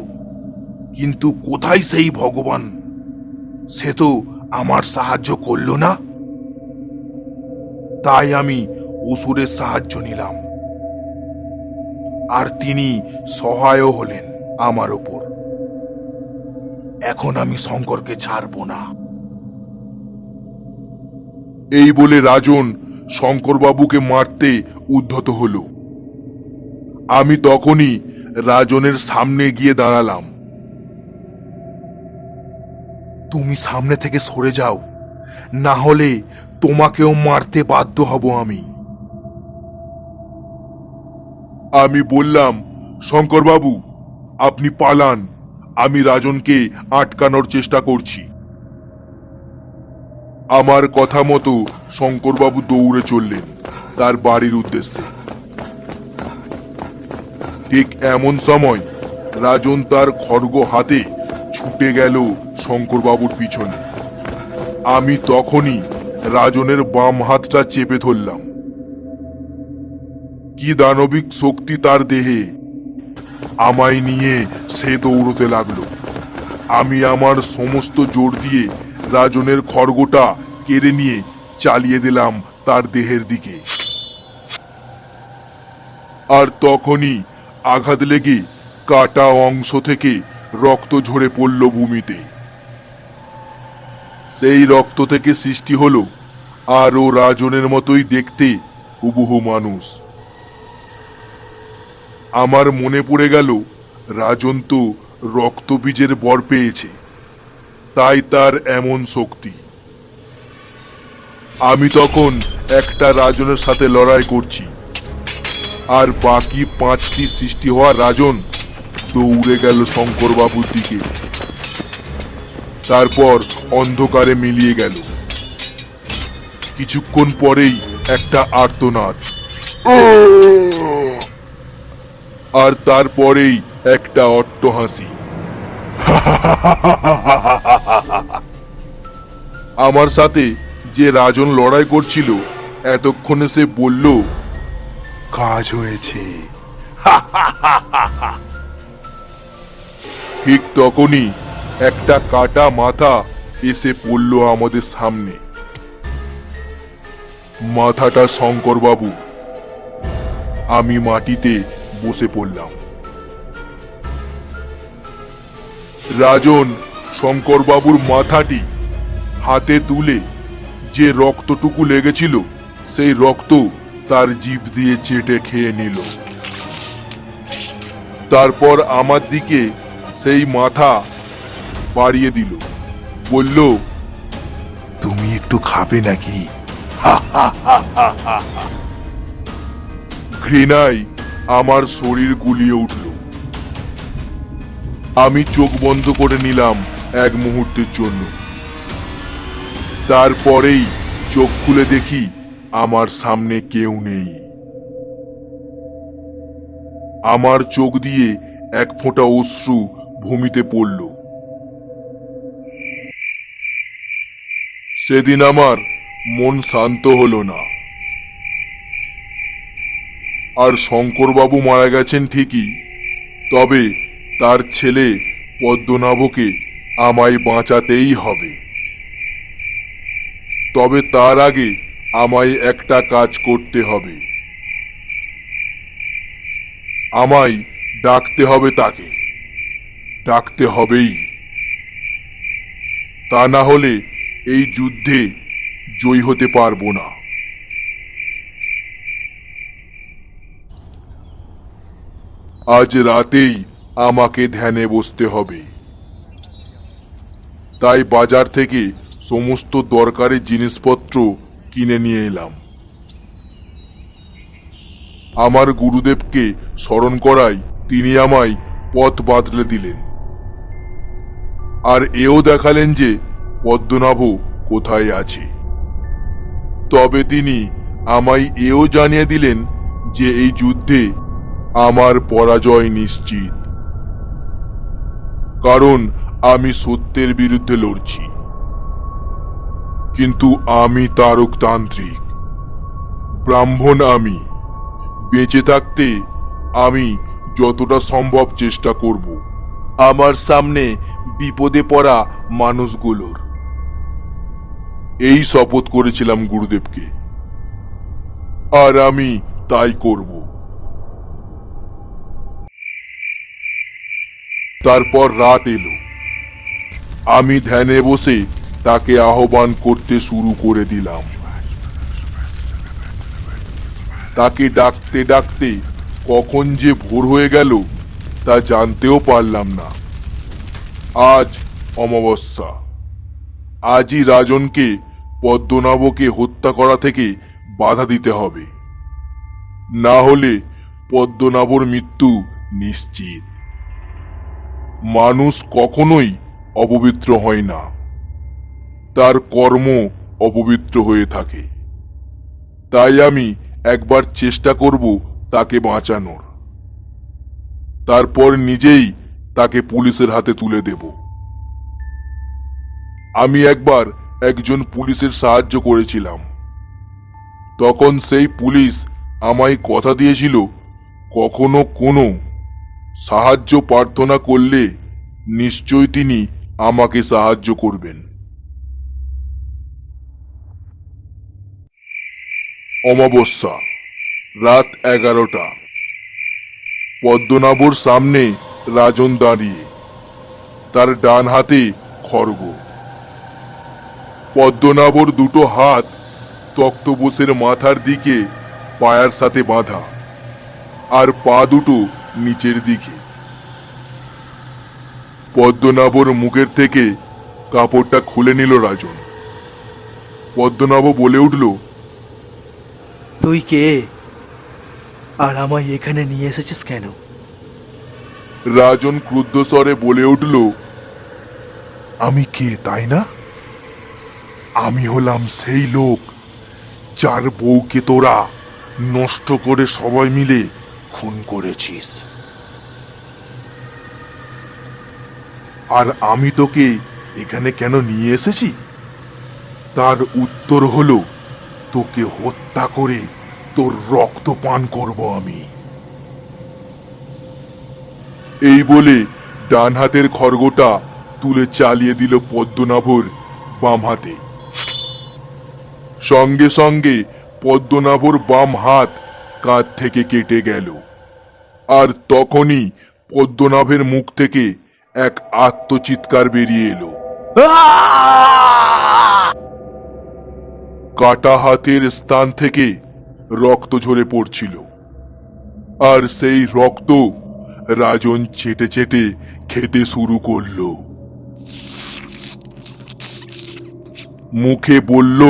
কিন্তু কোথায় সেই ভগবান? সে তো আমার সাহায্য করল না। তাই আমি অসুরের সাহায্য নিলাম, আর তিনি সহায় হলেন আমার ওপর। এখন আমি শঙ্করকে ছাড়ব না। এই বলে রাজন শঙ্করবাবুকে মারতে উদ্ধত হল। আমি তখনই রাজনের সামনে গিয়ে দাঁড়ালাম। তুমি সামনে থেকে সরে যাও, না হলে তোমাকেও মারতে বাধ্য হব আমি। আমি বললাম, শঙ্করবাবু, আপনি পালান, আমি রাজনকে আটকানোর চেষ্টা করছি। আমার কথা মতো শঙ্করবাবু দৌড়ে চললেন তার বাড়ির উদ্দেশ্যে। ঠিক এমন সময় রাজন তার খড়গ হাতে ছুটে গেল শঙ্করবাবুর পিছনে। আমি তখনই রাজনের বাম হাতটা চেপে ধরলাম। কি দানবিক শক্তি তার দেহে! আমায় নিয়ে সে দৌড়তে লাগলো। আমি আমার সমস্ত জোর দিয়ে রাজনের খড়গটা কেড়ে নিয়ে চালিয়ে দিলাম তার দেহের দিকে। আর তখনই আঘাত লেগে কাটা অংশ থেকে রক্ত ঝরে পড়ল ভূমিতে। সেই রক্ত থেকে সৃষ্টি হলো আরও রাজনের মতোই দেখতে হুবহু মানুষ। আমার মনে পড়ে গেল, রাজন তো রক্তবীজের বর পেয়েছে, তাই তার এমন শক্তি। আমি তখন একটা রাজনের সাথে লড়াই করছি, আর বাকি 5টি সৃষ্টি হওয়া রাজন দৌড়ে গেল শঙ্করবাবুর দিকে। তারপর অন্ধকারে মিলিয়ে গেল। কিছুক্ষণ পরেই একটা আর্তনাদ, আর তারপরেই একটা অট্টহাসি। আমার সাথে যে রাজন লড়াই করছিল এতক্ষণে সে বলল, কাজ হয়েছে। ঠিক তখনই একটা কাটা মাথা এসে পড়ল আমাদের সামনে। মাথাটা শঙ্করবাবু। আমি মাটিতে বসে পড়লাম। রাজন শঙ্করবাবুর মাথাটি হাতে তুলে যে রক্তটুকু লেগেছিল সেই রক্ত তার জিভ দিয়ে চেটে খেয়ে নিল। তারপর আমার দিকে সেই মাথা বাড়িয়ে দিল, বলল, তুমি একটু খাবে নাকি? ঘৃণায় আমার শরীর গুলিয়ে উঠল। আমি চোখ বন্ধ করে নিলাম এক মুহূর্তের জন্য। তারপরেই চোখ খুলে দেখি আমার সামনে কেউ নেই। আমার চোখ দিয়ে এক ফোঁটা অশ্রু ভূমিতে পড়ল। সেদিন আমার মন শান্ত হলো না। আর শঙ্করবাবু মারা গেছেন ঠিকই, তবে তার ছেলে পদ্মনাভকে আমায় বাঁচাতেই হবে। তবে তার আগে আমায় একটা কাজ করতে হবে। আমায় ডাকতে হবে তাকে, ডাকতে হবেই। তা না হলে এই যুদ্ধে জয়ী হতে পারবো না। আজ রাতেই আমাকে ধ্যানে বসতে হবে। তাই বাজার থেকে সমস্ত দরকারি জিনিসপত্র কিনে নিয়ে এলাম। আমার গুরুদেবকে স্মরণ করায় তিনি আমায় পথ বাতলে দিলেন। আর এও দেখালেন যে পদ্মনাভ কোথায় আছে। তবে তিনি আমায় এও জানিয়ে দিলেন যে এই যুদ্ধে আমার পরাজয় নিশ্চিত, কারণ আমি সত্যের বিরুদ্ধে লড়ছি। কিন্তু আমি তারকতান্ত্রিক, ব্রাহ্মণ। আমি বেঁচে থাকতে আমি যতটা সম্ভব চেষ্টা করব আমার সামনে বিপদে পড়া মানুষগুলোর। এই শপথ করেছিলাম গুরুদেবকে, আর আমি তাই করব। তারপর রাত এলো। আমি ধ্যানে বসে তাকে আহ্বান করতে শুরু করে দিলাম। তাকে ডাকতে ডাকতে কখন যে ভোর হয়ে গেল তা জানতেও পারলাম না। আজ অমাবস্যা। আজই রাজনকে পদ্মনাভকে হত্যা করা থেকে বাধা দিতে হবে, না হলে পদ্মনাভর মৃত্যু নিশ্চিত। মানুষ কখনোই অপবিত্র হয় না, তার কর্ম অপবিত্র হয়ে থাকে। তাই আমি একবার চেষ্টা করব তাকে বাঁচানোর, তারপর নিজেই তাকে পুলিশের হাতে তুলে দেব। আমি একবার একজন পুলিশের সাহায্য করেছিলাম। তখন সেই পুলিশ আমায় কথা দিয়েছিল কখনো কোনো সাহায্য প্রার্থনা করলে নিশ্চয় তিনি আমাকে সাহায্য করবেন। অমাবস্যা, রাত 11টা। পদ্মনাভর সামনে রাজন দাঁড়িয়ে, তার ডান হাতে খড়গ। পদ্মনাভর দুটো হাত তক্তপোষের মাথার দিকে পায়ার সাথে বাঁধা, আর পা দুটো নিচের দিকে। পদ্মনাভর মুখের থেকে কাপড়টা খুলে নিল রাজন। পদ্মনাভ বলে উঠল, তুই কে, আর আমায় এখানে নিয়ে এসেছিস কেন? রাজন ক্রুদ্ধ স্বরে বলে উঠল, আমি কে তাই না? আমি হলাম সেই লোক যার বউকে তোরা নষ্ট করে সবাই মিলে খুন করেছিস। আর আমি তোকে এখানে কেন নিয়ে এসেছি তার উত্তর হলো, তোকে হত্যা করে তোর রক্ত পান করব আমি। এই বলে ডান হাতের খড়গটা তুলে চালিয়ে দিল পদ্মনাভর বাম হাতে। সঙ্গে সঙ্গে পদ্মনাভর বাম হাত কাঁধ থেকে কেটে গেল। আর তখনই পদ্মনাভের মুখ থেকে এক আত্মচিৎকার বেরিয়ে এলো। কাটা হাতের স্থান থেকে রক্ত ঝরে পড়ছিল, আর সেই রক্ত রাজন চেটে চেটে খেতে শুরু করলো। মুখে বলল,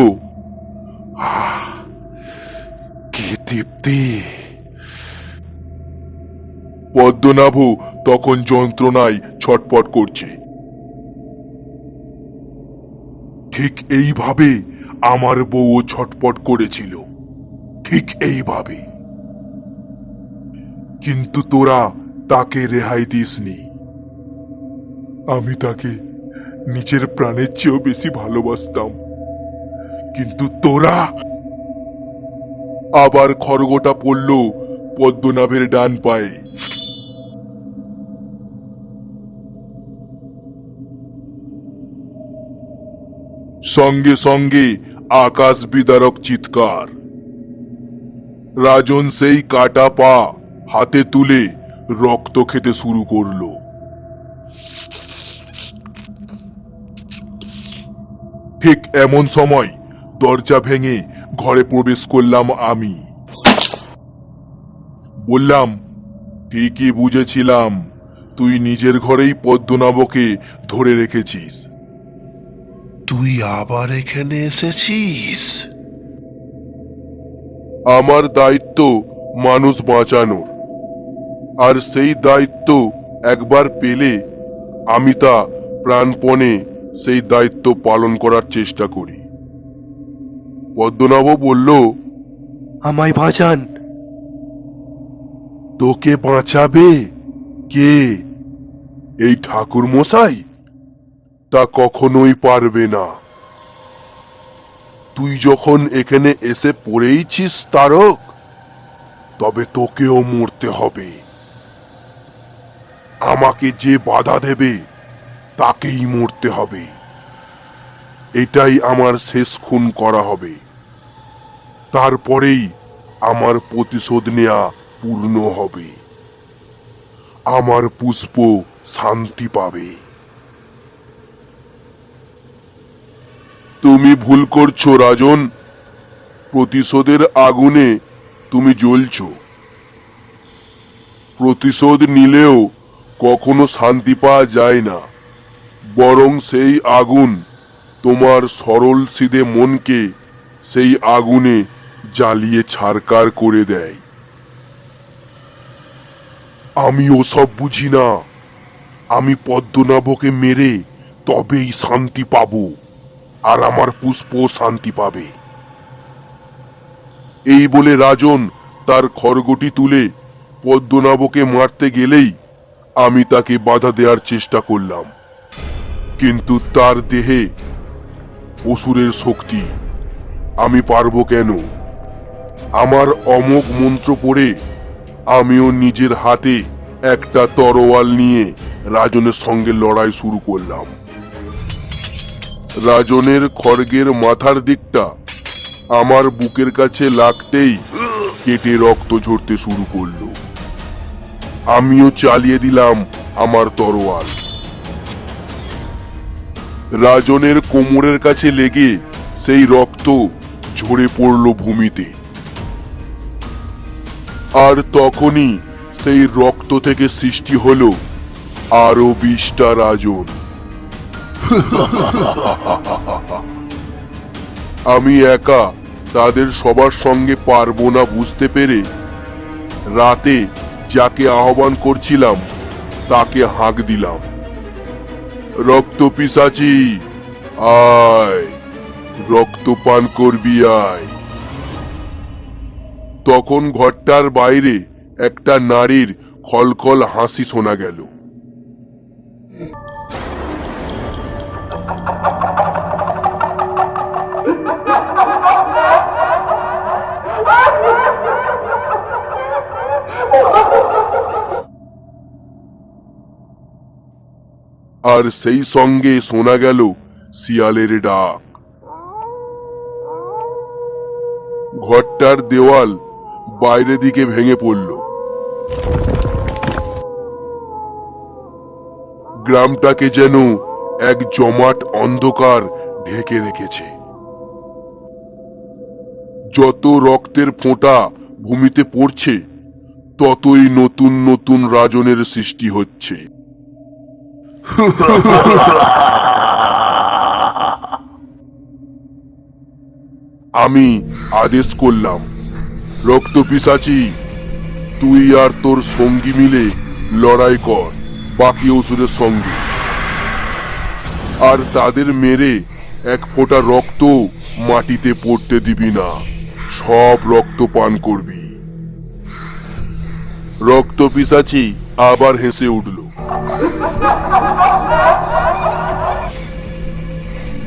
কি তৃপ্তি। পদ্মনাভ তখন যন্ত্রণায় ছটপট করছে। ঠিক এইভাবে আমার বউও ছটপট করেছিল, ঠিক এইভাবে। কিন্তু তোরা তাকে রেহাই দিসনি। আমি তাকে নিজের প্রাণের চেয়েও বেশি ভালোবাসতাম, কিন্তু তোরা। আবার খড়গটা পড়ল পদ্মনাভের ডান পায়ে। সঙ্গে সঙ্গে আকাশ বিদারক চিৎকার। রাজন সেই কাটা পা হাতে তুলে রক্ত খেতে শুরু করলো। ঠিক এমন সময় দরজা ভেঙে ঘরে প্রবেশ করলাম আমি। বললাম, ঠিকই বুঝেছিলাম, তুই নিজের ঘরেই পদ্মনাভকে ধরে রেখেছিস। তুই আবার এখানে এসেছিস? আমার দায়িত্ব মানুষ বাঁচানোর, আর সেই দায়িত্ব একবার পেলে আমি তা প্রাণপণে সেই দায়িত্ব পালন করার চেষ্টা করি। পদ্মনাভ বলল, আমায় বাঁচান। তোকে বাঁচাবে কে? এই ঠাকুর মশাই? তা কখনোই পারবে না। তুই যখন এখানে এসে পড়েইছিস তারক, তবে তোকেও মরতে হবে। আমাকে যে বাধা দেবে তাকেই মরতে হবে। এটাই আমার শেষ খুন করা হবে। তারপরেই আমার প্রতিশোধ নেয়া পূর্ণ হবে। আমার পুষ্প শান্তি পাবে। তুমি ভুল করছো রাজন। প্রতিশোধের আগুনে তুমি জ্বলছো। প্রতিশোধ নিলেও কখনো শান্তি পাওয়া যায় না, বরং সেই আগুন তোমার সরল সিধে মনকে সেই আগুনে জ্বালিয়ে ছারকার করে দেয়। আমি ওসব বুঝি না। আমি পদ্মনাভকে মেরে তবেই শান্তি পাবো, আর আমার পুষ্প শান্তি পাবে। এই বলে রাজন তার খড়গটি তুলে পদ্মনাভকে মারতে গেলেই আমি তাকে বাধা দেওয়ার চেষ্টা করলাম, কিন্তু তার দেহে অসুরের শক্তি। আমি পারবো কেন? আমার অমোঘ মন্ত্র পড়ে আমিও নিজের হাতে একটা তরোয়াল নিয়ে রাজনের সঙ্গে লড়াই শুরু করলাম। রাজনের খড়গের মাথার দিকটা আমার বুকের কাছে লাগতেই কেটে রক্ত ঝরতে শুরু করলো। আমিও চালিয়ে দিলাম আমার তরোয়াল। রাজনের কোমরের কাছে লেগে সেই রক্ত ঝরে পড়ল ভূমিতে। আর তখনই সেই রক্ত থেকে সৃষ্টি হলো আরো 20টা রাজন। আমি একা তাদের সবার সঙ্গে পারবো না বুঝতে পেরে রাতে যাকে আহ্বান করছিলাম তাকে হাঁক দিলাম, রক্ত পিশাচি আয়, রক্ত পান করবি আয়। তখন ঘরটার বাইরে একটা নারীর খলখল হাসি শোনা গেল। আর সেই সঙ্গে শোনা গেল শিয়ালের ডাক। ঘরটার দেওয়াল বাইরে দিকে ভেঙে পড়ল। গ্রামটাকে যেন এক জমাট অন্ধকার ঢেকে রেখেছে। যত রক্তের ফোঁটা ভূমিতে পড়ছে, ততই নতুন নতুন রাজনের সৃষ্টি হচ্ছে। আমি আদেশ করলাম, রক্তপিশাচী, তুই আর তোর সঙ্গী মিলে লড়াই কর বাকি অসুরের সঙ্গে, আর তাদের মেরে এক ফোঁটা রক্ত মাটিতে পড়তে দিবি না, সব রক্ত পান করবি। রক্তপিশাচী আবার হেসে উঠল,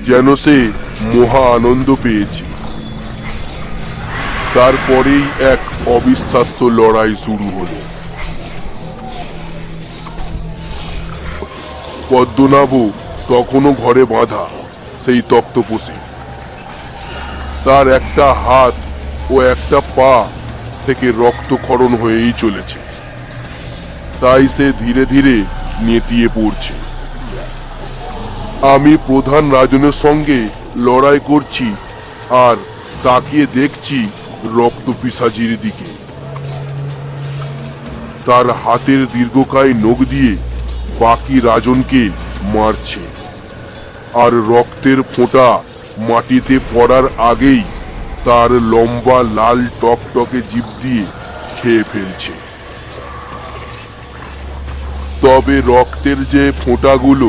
যেন সে মহা আনন্দ পেয়েছে। তারপরেই এক অবিশ্বাস্য লড়াই শুরু হলো। পদ্মনাভ তখনও ঘরে বাঁধা সেই তক্তপোষে। তার একটা হাত ও একটা পা থেকে রক্তক্ষরণ হয়েই চলেছে, তাই সে ধীরে ধীরে নেতিয়ে পড়ছে। আমি প্রধান রাজনের সঙ্গে লড়াই করছি আর তাকিয়ে দেখছি রক্তপিশাচীর দিকে। তার হাতের দীর্ঘকায় নখ দিয়ে বাকি রাজনকে মারছে, আর রক্তের ফোঁটা মাটিতে পড়ার আগেই তার লম্বা লাল টকটকে জিভ দিয়ে খেয়ে ফেলছে। তবে রক্তের যে ফোঁটাগুলো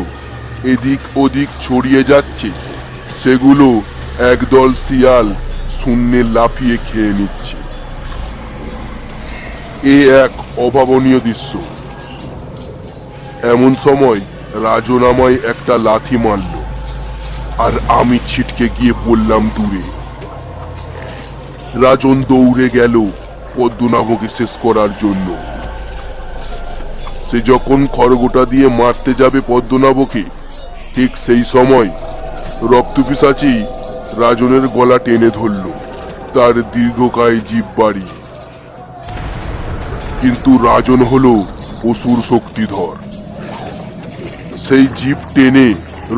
এদিক ওদিক ছড়িয়ে যাচ্ছে, সেগুলো একদল শিয়াল শূন্যে লাফিয়ে খেয়ে নিচ্ছে। এ এক অভাবনীয় দৃশ্য। এমন সময় রাজন আমায় একটা লাথি মারল, আর আমি ছিটকে গিয়ে পড়লাম দূরে। রাজন দৌড়ে গেল পদ্মনাভকে শেষ করার জন্য। সে যখন খড়গোটা দিয়ে মারতে যাবে পদ্মনাভকে, ঠিক সেই সময় রক্তপিশাচী রাজনের গলা টেনে ধরল, তার দীর্ঘকায় জিভ বাড়িয়ে। কিন্তু রাজন হলো অসুর শক্তিধর। সেই জিভ টেনে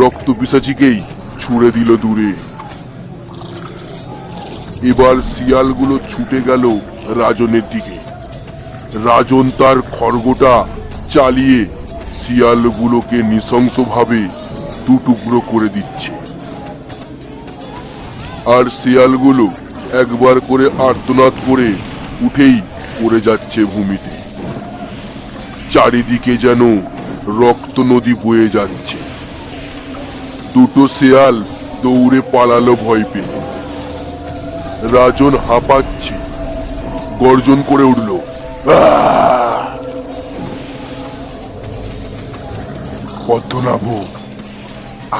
রক্তপিশাচীকেই ছুঁড়ে দিল দূরে। এবার শিয়ালগুলো ছুটে গেল রাজনের দিকে। রাজন তার খড়গোটা চালিয়ে শিয়ালগুলোকে নৃশংসভাবে দুটুকরো করে দিচ্ছে। আর শিয়ালগুলো একবার করে আর্তনাদ করে উঠেই পড়ে যাচ্ছে ভূমিতে। চারিদিকে যেন রক্ত নদী বয়ে যাচ্ছে। দুটো শিয়াল দৌড়ে পালালো ভয় পেয়ে। রাজন হাঁপাচ্ছে, গর্জন করে উঠল, পদ্মনাভ,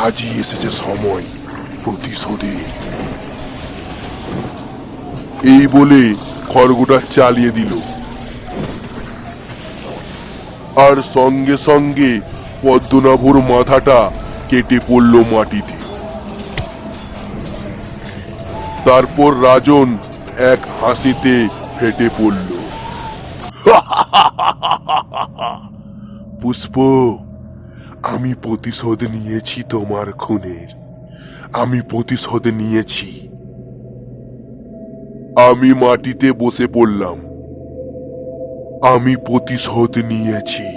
আজই এসেছে সময় প্রতিশোধের। এই বলে খড়গোটা চালিয়ে দিল, আর সঙ্গে সঙ্গে পদ্মনাভর মাথাটা কেটে পড়ল মাটিতে। তারপর রাজন এক হাসিতে ফেটে পড়ল। পুষ্প, আমি প্রতিশোধ নিয়েছি তোমার খুনের, আমি প্রতিশোধ নিয়েছি। আমি মাটিতে বসে পড়লাম। আমি প্রতিশোধ নিয়েছি।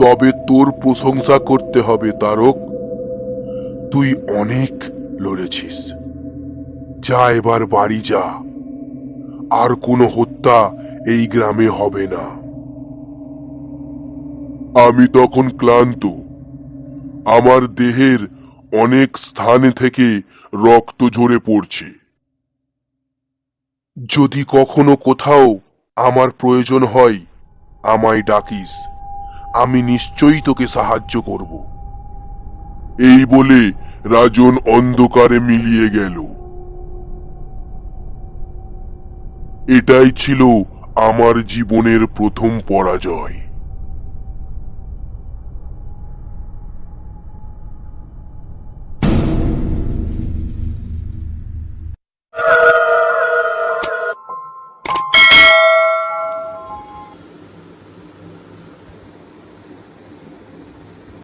তবে তোর প্রশংসা করতে হবে তারক, তুই অনেক লড়েছিস। যা এবার বাড়ি যা, আর কোনো হত্যা এই গ্রামে হবে না। আমি তখন ক্লান্ত। আমার দেহের অনেক স্থান থেকে রক্ত ঝরে পড়ছে। যদি কখনো কোথাও আমার প্রয়োজন হয়, আমায় ডাকিস, আমি নিশ্চয়ই তোকে সাহায্য করব। এই বলে রাজন অন্ধকারে মিলিয়ে গেল। এটাই ছিল আমার জীবনের প্রথম পরাজয়।